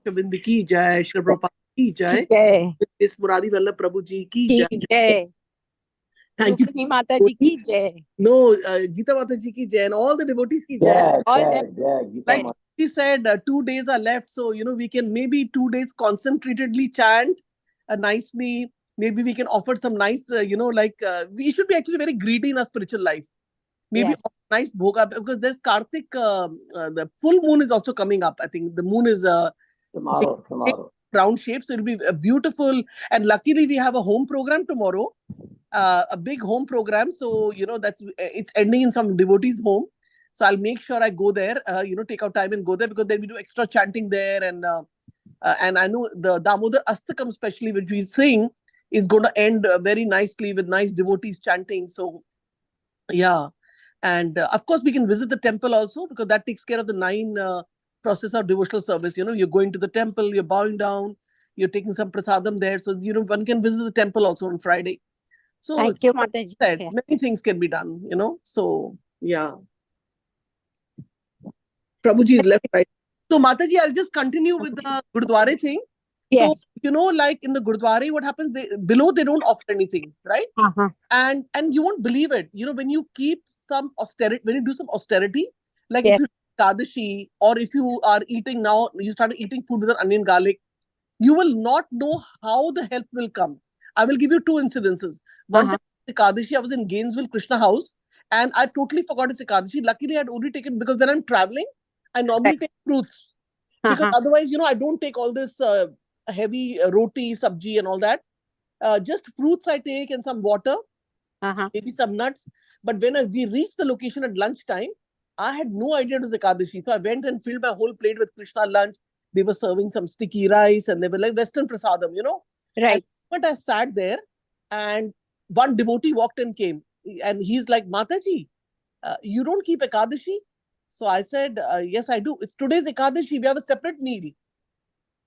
Govind ki jai, Shri Prabhupada ki jai, Jai. Miss Murari Vallabh Prabhu ji ki Ki jai. jai. Thank you. Rukmini Mataji ki jai. No, Geeta Mataji ki jai and all the devotees ki jai. Jai, All jai, them. jai, Gita Like Mata. she said, 2 days are left. So, we can maybe 2 days concentratedly chant nicely. Maybe we can offer some nice, we should be actually very greedy in our spiritual life. Maybe Yes. offer nice bhoga because there's Kartik, the full moon is also coming up. I think the moon is Tomorrow. round shape. So it'll be beautiful. And luckily, we have a home program tomorrow, a big home program. So, it's ending in some devotees' home. So I'll make sure I go there, take out time and go there because then we do extra chanting there. And I know the Damodar Astakam, especially, which we sing, is going to end very nicely with nice devotees chanting. So, yeah. And of course, we can visit the temple also because that takes care of the 9 process of devotional service. You're going to the temple, you're bowing down, you're taking some prasadam there. So, one can visit the temple also on Friday. So, Thank you, Mataji. said, Yeah. many things can be done, So, yeah. Prabhuji is left, right. So, Mataji, I'll just continue with the Gurdwara thing. Yes. So, like in the Gurdwara, what happens, below they don't offer anything, right? Uh-huh. And you won't believe it. When you keep some austerity, when you do some austerity, like Yes. if you Kadashi or if you are eating now, you started eating food with an onion garlic, you will not know how the help will come. I will give you 2 incidences. One Uh-huh. time, Ekadashi, I was in Gainesville, Krishna House, and I totally forgot his Ekadashi. Luckily, I had only taken, because when I'm traveling, I normally Right. take fruits. Because Uh-huh. otherwise, I don't take all this heavy roti, sabji, and all that. Just fruits I take and some water, Uh-huh. maybe some nuts. But when we reached the location at lunchtime, I had no idea it was Ekadashi. So I went and filled my whole plate with Krishna lunch. They were serving some sticky rice and they were like Western prasadam, Right. But I sat there and one devotee walked and came and he's like, Mataji, you don't keep Ekadashi? So I said, yes, I do. It's today's Ekadashi. We have a separate meal.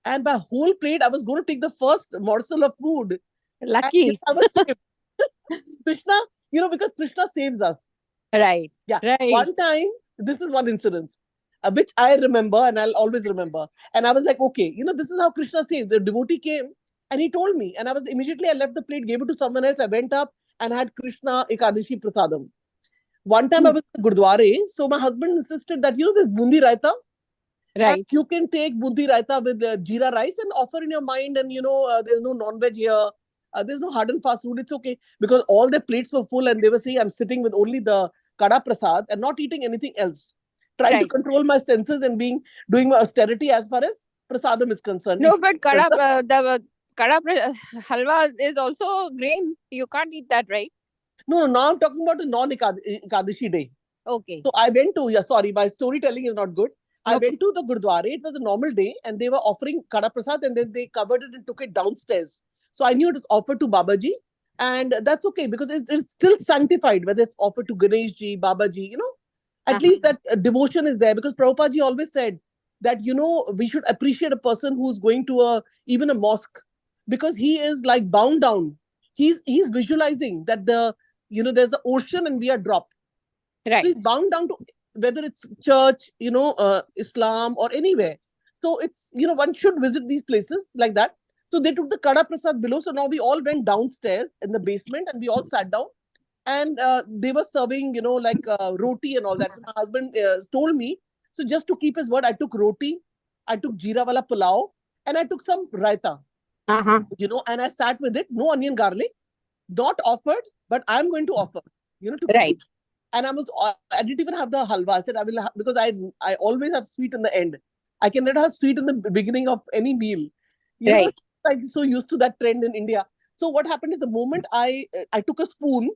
And my whole plate, I was going to take the first morsel of food. Lucky. And I was saved. Krishna, because Krishna saves us. Right. Yeah. Right. One time, this is one incident, which I remember and I'll always remember. And I was like, okay, this is how Krishna saves. The devotee came and he told me. And I left the plate, gave it to someone else. I went up and had Krishna Ekadashi Prasadam. One time I was in Gurdwara. So my husband insisted that, there's bundi raita. And Right. you can take bundi raita with jeera rice and offer in your mind. And, there's no non-veg here. There's no hard and fast food. It's okay. Because all their plates were full and they were saying, I'm sitting with only the kada prasad and not eating anything else. Trying to Right. control my senses and doing my austerity as far as prasadam is concerned. No, but the halwa is also grain. You can't eat that, right? No, now I'm talking about the non-Ekadashi day. Okay. So I went to, sorry, my storytelling is not good. I No. went to the Gurdwara. It was a normal day and they were offering kada prasad and then they covered it and took it downstairs. So I knew it was offered to Babaji and that's okay because it's still sanctified, whether it's offered to Ganeshji, Babaji, at least that devotion is there because Prabhupada ji always said that, we should appreciate a person who's going to even a mosque because he is like bound down. He's visualizing that there's the ocean and we are dropped. Right. So he's bound down to whether it's church, Islam or anywhere. So it's, one should visit these places like that. So they took the Kada Prasad below. So now we all went downstairs in the basement and we all sat down and they were serving, roti and all that. So my husband told me, so just to keep his word, I took roti, I took jeera wala pulao and I took some raita, and I sat with it, no onion garlic, not offered, but I'm going to offer, to Right. And I didn't even have the halwa. I said I will have, because I always have sweet in the end. I can never have sweet in the beginning of any meal. Right. I'm so used to that trend in India. So what happened is the moment I took a spoon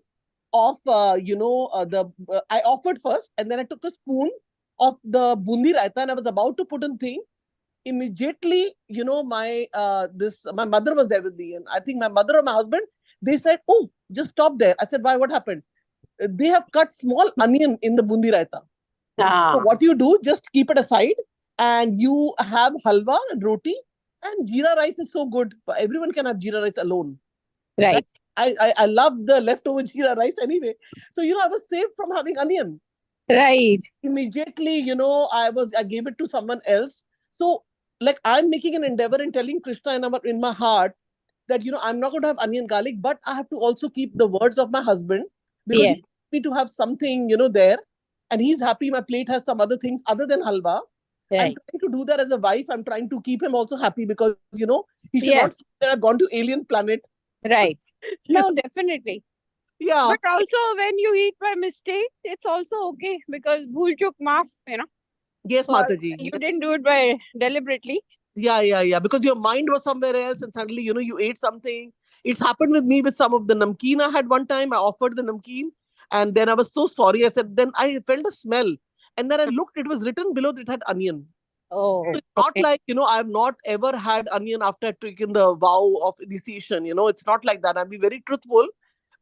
of I offered first, and then I took a spoon of the bundi raita, and I was about to put in thing. Immediately, my mother was there with me, and I think my mother or my husband, they said, "Oh, just stop there." I said, "Why? What happened?" They have cut small onion in the bundi raita. So what you do, just keep it aside, and you have halwa and roti, and jeera rice is so good. Everyone can have jeera rice alone. Right. I love the leftover jeera rice anyway. So, I was saved from having onion. Right. Immediately, I gave it to someone else. So, like, I'm making an endeavor in telling Krishna in my heart that, I'm not going to have onion garlic, but I have to also keep the words of my husband, because Yes. he wants me to have something, there. And he's happy my plate has some other things other than halwa. I'm Right. trying to do that as a wife. I'm trying to keep him also happy, because, he should not Yes. say that I've gone to alien planet. Right. You No, know? definitely. Yeah. But also when you eat by mistake, it's also okay, because bhool chuk maaf, Yes, So Mataji. you didn't do it by deliberately. Yeah. Because your mind was somewhere else, and suddenly, you ate something. It's happened with me with some of the namkeen I had one time. I offered the namkeen, and then I was so sorry. I said, then I felt a smell. And then I looked, it was written below that it had onion. Oh, So it's not okay. like, I've not ever had onion after I've taken the vow of initiation. It's not like that. I'll be very truthful.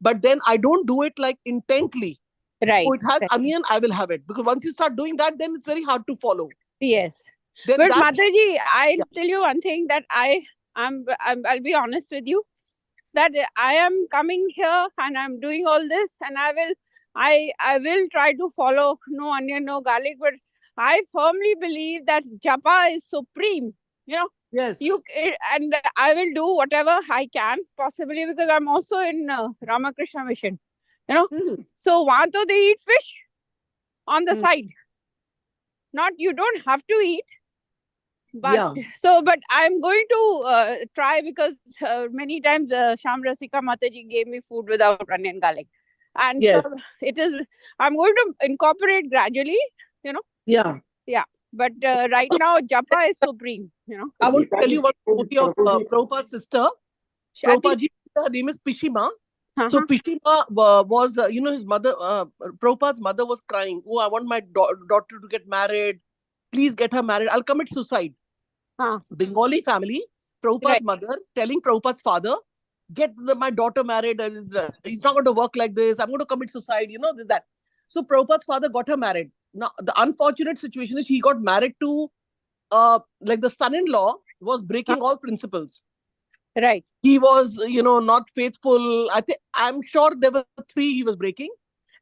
But then I don't do it like intently. Right. Oh, it has Right. onion, I will have it. Because once you start doing that, then it's very hard to follow. Yes. Then But that, Mataji, I'll yeah. tell you one thing that I'll be honest with you, that I am coming here and I'm doing all this, and I will try to follow no onion, no garlic, but I firmly believe that japa is supreme. Yes. And I will do whatever I can possibly, because I'm also in Ramakrishna mission. Mhm. So wahan to they eat fish on the Mm. side. Not, you don't have to eat, but Yeah. but I'm going to try, because many times Sham Rasika Mataji gave me food without onion garlic, and Yes. so I'm going to incorporate gradually. Yeah. Yeah, but right now japa is supreme. I want to tell you one Prabhuji, story of Prabhupada's sister. Shati. Prabhupada, her name is Pishima. So Uh-huh. Pishima was, his mother, Prabhupada's mother was crying. Oh, I want my daughter to get married. Please get her married. I'll commit suicide. Bengali family, Prabhupada's Right. mother telling Prabhupada's father, get my daughter married. It's not going to work like this. I'm going to commit suicide. This, that. So Prabhupada's father got her married. Now, the unfortunate situation is he got married to, like the son-in-law was breaking all principles. Right. He was, not faithful. I'm sure there were three he was breaking.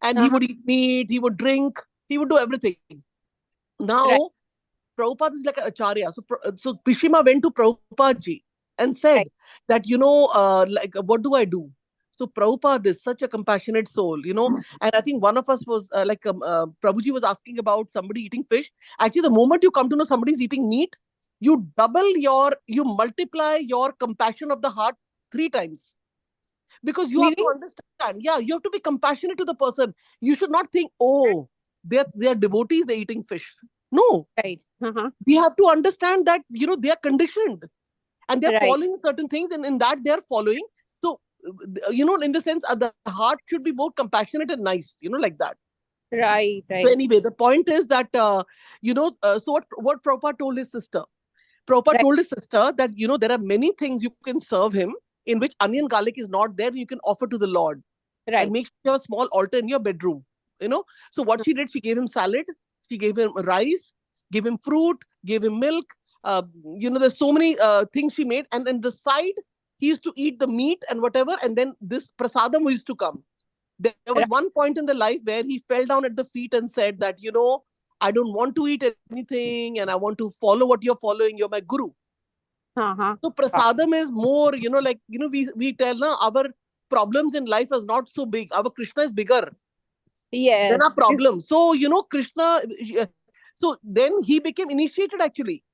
And he would eat meat, he would drink, he would do everything. Now, Right. Prabhupada is like an acharya. So Pishima went to Prabhupada ji and said Right. that, like, what do I do? So Prabhupada is such a compassionate soul, and I think one of us was Prabhuji was asking about somebody eating fish. Actually, the moment you come to know somebody's eating meat, you multiply your compassion of the heart 3 times. Because you have to Meaning? understand, you have to be compassionate to the person. You should not think, oh, they're devotees, they're eating fish. No, Right. we have to understand that, they are conditioned and they're Right. following certain things, and in that they're following. So, in the sense, the heart should be more compassionate and nice, like that. Right. So Right. anyway, the point is that, so what Prabhupada told his sister? Prabhupada Right. told his sister that, there are many things you can serve him in which onion garlic is not there, you can offer to the Lord. Right. And make sure you have a small altar in your bedroom. So what she did, she gave him salad, she gave him rice, gave him fruit, gave him milk. There's so many things she made. And then the side, he used to eat the meat and whatever. And then this prasadam used to come. There was Right. one point in the life where he fell down at the feet and said that, I don't want to eat anything and I want to follow what you're following. You're my guru. So prasadam is more, like, we tell now our problems in life is not so big. Our Krishna is bigger Yes. than our problem. So, Krishna, so then he became initiated actually.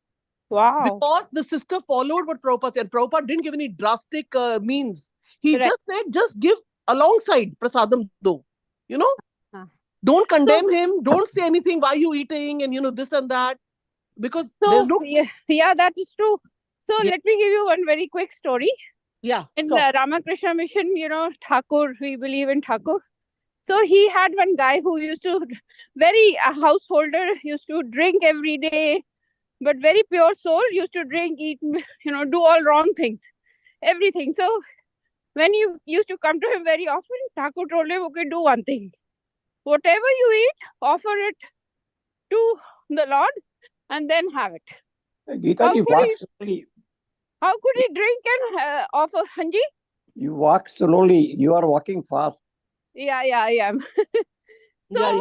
Wow. Because the sister followed what Prabhupada said. Prabhupada didn't give any drastic means. He Right. just said, just give alongside prasadam though. Don't condemn him. Don't say anything. Why are you eating? And this and that. Because there's no... Yeah, that is true. So Yeah. let me give you one very quick story. Yeah. In sure. Ramakrishna Mission, Thakur, we believe in Thakur. So he had one guy who used to, a householder, used to drink every day, but very pure soul, used to drink, eat, do all wrong things, everything. So when you used to come to him very often, Thakur told him, okay, do one thing. Whatever you eat, offer it to the Lord and then have it. Gita, you walk slowly. How could he drink and offer, Hanji? You walk slowly. You are walking fast. Yeah, I am. So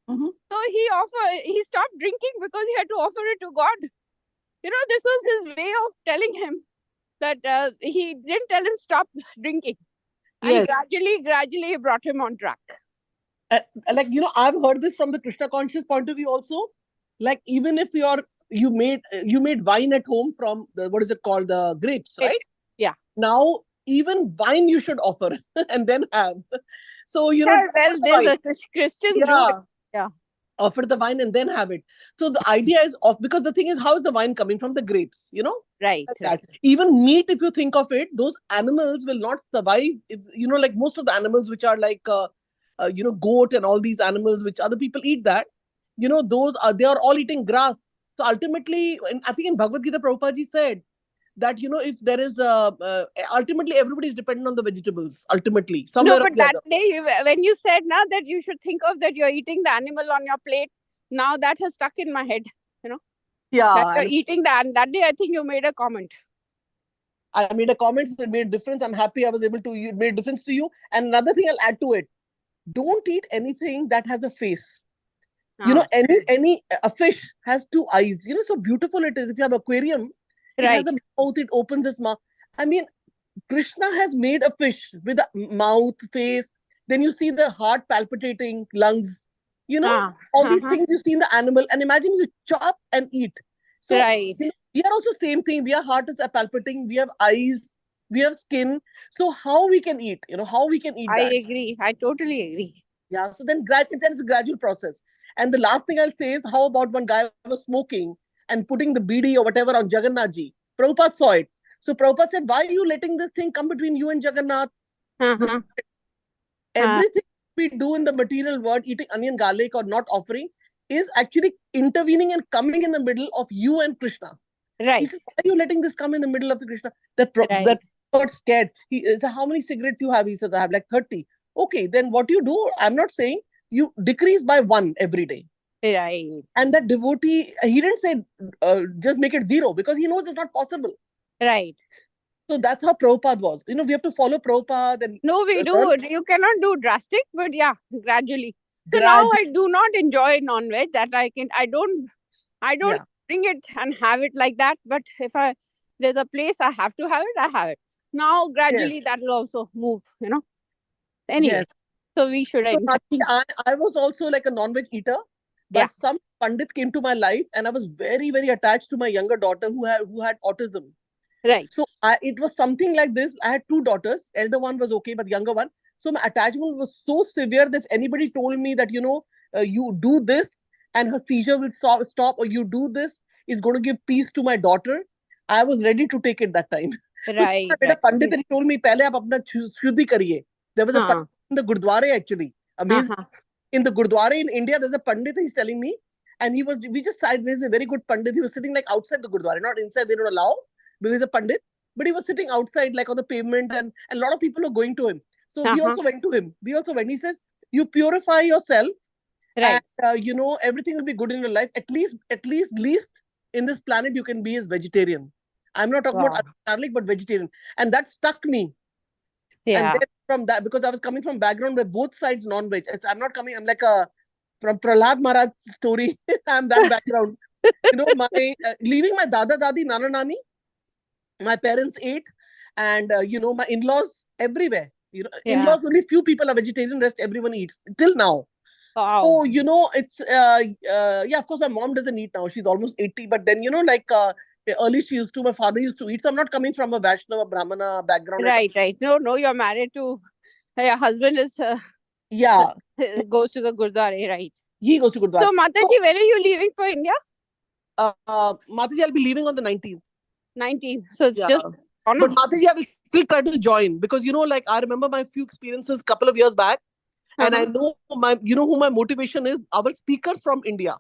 he stopped drinking because he had to offer it to God. This was his way of telling him that he didn't tell him stop drinking. And gradually brought him on track. I've heard this from the Krishna conscious point of view also. Like, even if you made wine at home from what is it called? The grapes, right? Yeah. Now, even wine you should offer and then have. So, there's a Christian do. Yeah. Offer the wine and then have it. So the idea is because the thing is, how is the wine coming from? The grapes, Right. Like that. Even meat, if you think of it, those animals will not survive. If, like most of the animals which are like, goat and all these animals which other people eat that, they are all eating grass. So ultimately, I think in Bhagavad Gita, Prabhupada ji said that, if there is ultimately everybody is dependent on the vegetables, ultimately. Somewhere but that day, when you said now that you should think of that you're eating the animal on your plate, now that has stuck in my head, Yeah. That you're eating that day, I think you made a comment. I made a comment, so it made a difference. I'm happy I was able to, it made a difference to you. And another thing I'll add to it, don't eat anything that has a face. A fish has two eyes. So beautiful it is. If you have an aquarium, it has a mouth, it opens its mouth. I mean, Krishna has made a fish with a mouth, face. Then you see the heart palpitating, lungs. All these things you see in the animal. And imagine you chop and eat. So we are also same thing. We are heart is palpitating. We have eyes. We have skin. So how we can eat? How we can eat I that? agree. I totally agree. Yeah. So then it's a gradual process. And the last thing I'll say is, how about one guy was smoking and putting the BD or whatever on Jagannath ji? Prabhupada saw it. So Prabhupada said, why are you letting this thing come between you and Jagannath? Everything we do in the material world, eating onion, garlic or not offering, is actually intervening and coming in the middle of you and Krishna. Right. He says, why are you letting this come in the middle of the Krishna? That got scared. He said, how many cigarettes you have? He said, I have like 30. Okay, then what you do, I'm not saying you decrease by 1 every day. Right. And that devotee, he didn't say just make it 0 because he knows it's not possible. Right. So that's how Prabhupada was. We have to follow Prabhupada. And no, we do. You cannot do drastic, but yeah, gradually. So now I do not enjoy non-veg. That I don't bring it and have it like that. But if there's a place I have to have it, I have it. Now gradually that will also move, Anyway, so we should. I was also like a non-veg eater, but some Pandit came to my life and I was very, very attached to my younger daughter who had autism. Right. So it was something like this. I had 2 daughters. Elder one was okay, but younger one. So my attachment was so severe that if anybody told me that, you do this and her seizure will stop, or you do this is going to give peace to my daughter, I was ready to take it that time. Right. So I met a Pandit and he told me, "Pehle aap apna shuddhi kariye." There was a Pandit in the Gurdwara actually. Amazing. In the Gurdwara in India, there's a Pandit, he's telling me. And we just sat, there's a very good Pandit. He was sitting like outside the Gurdwara, not inside, they don't allow, because he's a Pandit. But he was sitting outside like on the pavement and a lot of people were going to him. So we also went to him. We also went. He says, you purify yourself. Right. And, everything will be good in your life. At least in this planet, you can be as vegetarian. I'm not talking about garlic, but vegetarian. And that stuck me. Yeah. And then from that, because I was coming from background where both sides non-veg. I'm not coming, I'm like from Prahlad Maharaj story. I'm that background. My leaving my Dada Dadi, Nana Nani, my parents ate, and my in-laws everywhere. In-laws, only few people are vegetarian, rest everyone eats till now. Wow. So it's of course my mom doesn't eat now, she's almost 80, but then early she used to, my father used to eat. So I'm not coming from a Vaishnava Brahmana background. Right. No, you're married to, your husband is Yeah, goes to the Gurdwara, right? he goes to Gurdwara. So, Mataji, when are you leaving for India? Mataji, I'll be leaving on the 19th. 19. So it's Yeah. just But Mataji, I will still try to join because, like I remember my few experiences couple of years back, and I know who my motivation is. Our speakers from India,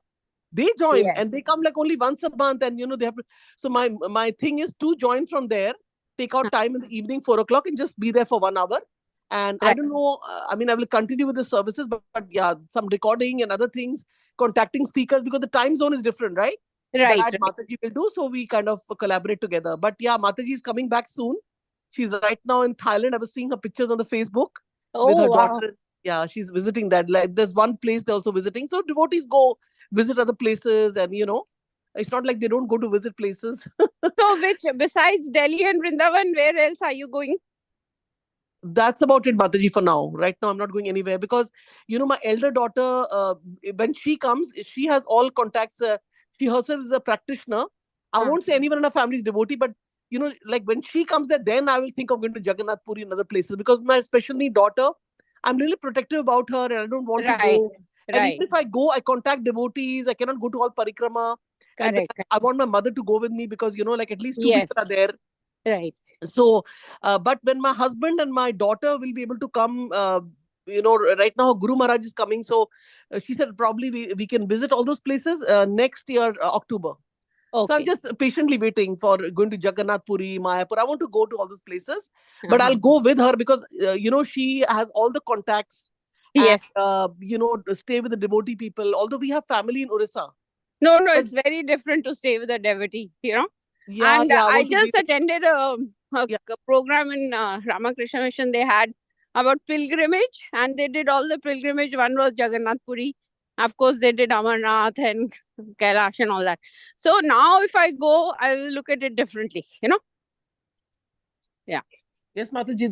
they join and they come like only once a month, and they have to. So my thing is to join from there, take out time in the evening 4 o'clock, and just be there for 1 hour. And I don't know. I mean, I will continue with the services, but yeah, some recording and other things, contacting speakers because the time zone is different, right? That Mataji will do. So we kind of collaborate together. But yeah, Mataji is coming back soon. She's right now in Thailand. I was seeing her pictures on the Facebook with her daughter. Yeah, she's visiting that. Like there's one place they're also visiting. So devotees go visit other places, and it's not like they don't go to visit places. So which, besides Delhi and Vrindavan, where else are you going? That's about it, Mataji, for now. Right now, I'm not going anywhere because, my elder daughter, when she comes, she has all contacts. She herself is a practitioner. I won't say anyone in her family is devotee, but, like when she comes there, then I will think of going to Jagannath Puri and other places because my special need daughter, I'm really protective about her and I don't want to go. And even if I go, I contact devotees. I cannot go to all parikrama. And then I want my mother to go with me because, like at least two people are there. Right. So, but when my husband and my daughter will be able to come, right now Guru Maharaj is coming. So she said probably we can visit all those places next year, October. So I'm just patiently waiting for going to Jagannath Puri, Mayapur. I want to go to all those places, but I'll go with her because, she has all the contacts. Yes. And, stay with the devotee people. Although we have family in Orissa. No, it's very different to stay with a devotee, Yeah, and yeah, I just attended a program in Ramakrishna Mission. They had about pilgrimage, and they did all the pilgrimage. One was Jagannath Puri. Of course, they did Amarnath and Kailash and all that. So now if I go, I will look at it differently, Yeah. Yes, Mataji,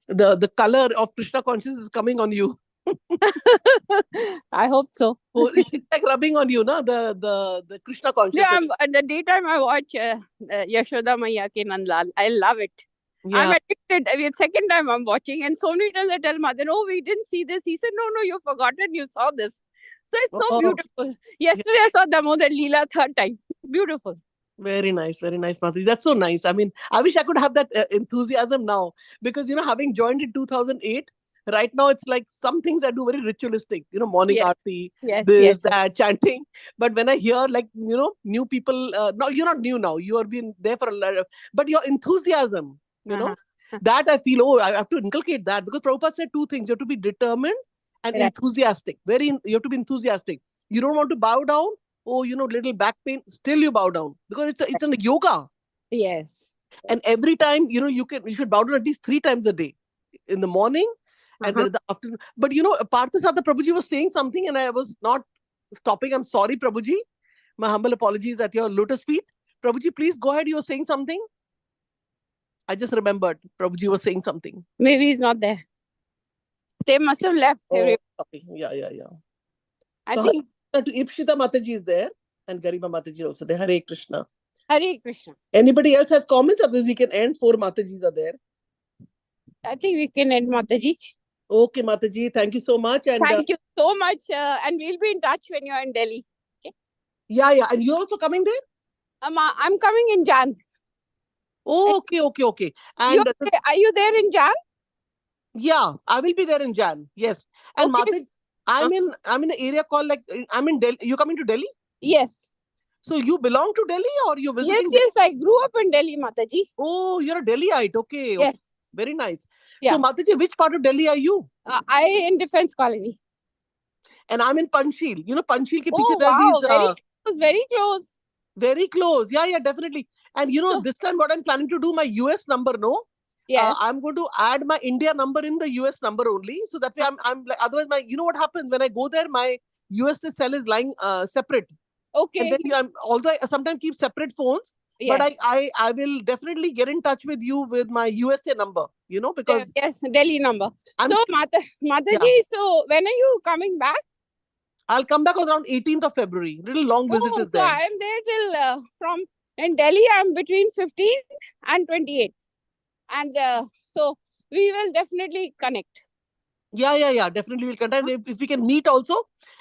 the color of Krishna consciousness is coming on you. I hope so. It's like rubbing on you, no? The Krishna consciousness. Yeah, at the daytime I watch Yashoda Maiya Ke Nandlal. I love it. I'm addicted. I mean, second time I'm watching, and so many times I tell mother, "Oh, we didn't see this." He said, "No, you've forgotten. You saw this." So it's so beautiful. Yesterday I saw Damodar Lila third time. Beautiful. Very nice, Mataji. That's so nice. I mean, I wish I could have that enthusiasm now because, having joined in 2008, right now it's like some things I do very ritualistic, morning aarti, that, chanting. But when I hear like, new people, no, you're not new now. You have been there for a lot, but your enthusiasm, that I feel, I have to inculcate that because Prabhupada said two things. You have to be determined and enthusiastic. You have to be enthusiastic. You don't want to bow down. Oh, little back pain, still you bow down because it's a yoga. Yes. And every time, you should bow down at least 3 times a day, in the morning and then in the afternoon. But Parthasada Prabhuji was saying something and I was not stopping. I'm sorry, Prabhuji. My humble apologies at your lotus feet. Prabhuji, please go ahead. You were saying something. I just remembered Prabhuji was saying something. Maybe he's not there. They must have left. Yeah. I think to Ipshita Mataji is there and Garima Mataji also there. Hare Krishna. Hare Krishna. Anybody else has comments? Otherwise we can end. 4 Matajis are there. I think we can end, Mataji. Okay, Mataji. Thank you so much. And thank you so much. And we'll be in touch when you're in Delhi. Okay? Yeah. And you're also coming there? I'm coming in Jan. Oh, okay. And are you there in Jan? Yeah, I will be there in Jan. Yes. And Mataji, I'm in an area called I'm in Delhi. You coming to Delhi? Yes. So you belong to Delhi or you visiting? Yes. I grew up in Delhi, Mataji. Oh, you're a Delhiite. Okay. Yes. Very nice. Yeah. So Mataji, which part of Delhi are you? I in Defense Colony. And I'm in Panchsheel. Panchsheel ke piche there are these. Very close. Very close. Yeah, definitely. And this time what I'm planning to do, my US number, no? Yes. I'm going to add my India number in the US number only. So that way I'm like, otherwise what happens when I go there, my US cell is lying separate. Okay. And then although I sometimes keep separate phones, but I will definitely get in touch with you with my USA number, because... Yes, Delhi number. Mataji, so when are you coming back? I'll come back around 18th of February. Little long visit is there. So I am there till in Delhi, I'm between 15th and 28th. And so we will definitely connect. Yeah. Definitely we'll contact. If we can meet also.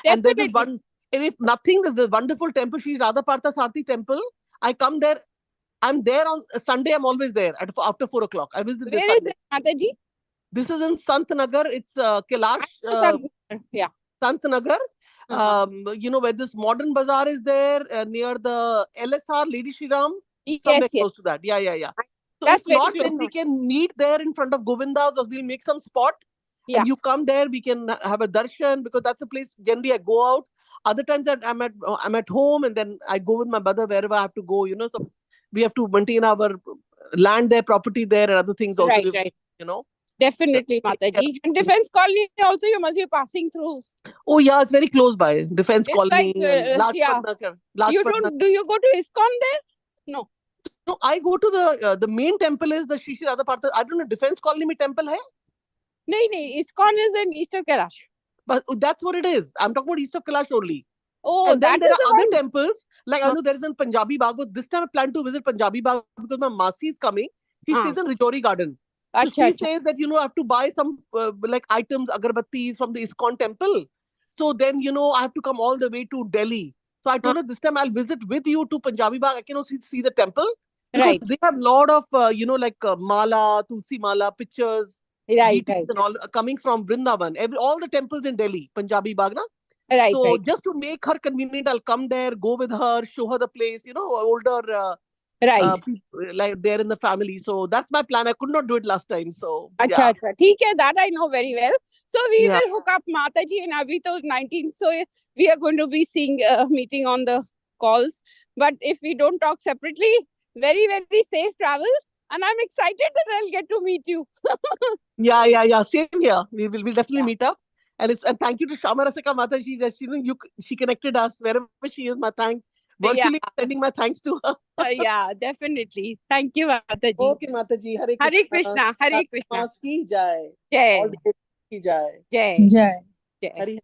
And there is Definitely. one, and if nothing, there's a wonderful temple, Shri Radhapartha Sarthi temple. I come there. I'm there on Sunday. I'm always there after 4 o'clock. I visit this Where is Sunday. it, Mataji? This is in Sant Nagar. It's Kailash. Yeah. Sant Nagar. Uh-huh. Where this modern bazaar is there near the LSR Lady Shri Ram. Somewhere Yes. close to that. Yeah. So That's if very not, close. then we can meet there in front of Govinda's, or we'll make some spot. Yeah. And you come there, we can have a darshan, because that's a place generally I go out. Other times I'm at home, and then I go with my brother wherever I have to go. So we have to maintain our land there, property there, and other things also. Right. You know. Definitely, Mataji. And Defense Colony also you must be passing through. Oh yeah, it's very close by. Defense It's Colony like, and yeah. Lajpat Do you go to ISKCON there? No. No, I go to the main temple is the Shri Radhapartha. I don't know, Defense Colony mein temple hai? No. ISKCON is in East of Kailash. But that's what it is. I'm talking about East of Kailash only. Oh, And then that there is are the other one. temples. Like I know there is in Punjabi Bagh, but this time I plan to visit Punjabi Bagh because my Masi is coming. She stays in Rajouri Garden. So she says that, I have to buy some like items, agarbattis from the ISKCON temple. So then, I have to come all the way to Delhi. So I told her this time I'll visit with you to Punjabi Bagh. I can also see the temple. Because they have a lot of, mala, tulsi mala, pictures, details and all coming from Vrindavan. All the temples in Delhi, Punjabi Bagh, na? So just to make her convenient, I'll come there, go with her, show her the place, older people, like there in the family. So that's my plan. I could not do it last time. So yeah. That I know very well. So we will hook up Mataji and Abhi to 19th. So we are going to be meeting on the calls. But if we don't talk separately, very, very safe travels. And I'm excited that I'll get to meet you. Yeah. Same here. We'll definitely meet up. And thank you to Shama Rasika Mataji that she connected us wherever she is. My thanks. Virtually sending my thanks to her. Yeah, definitely. Thank you, Mataji. Okay, Mataji. Hare Krishna. Hare Krishna. Ki jai. Jai. All the ki jai. Jai. Hari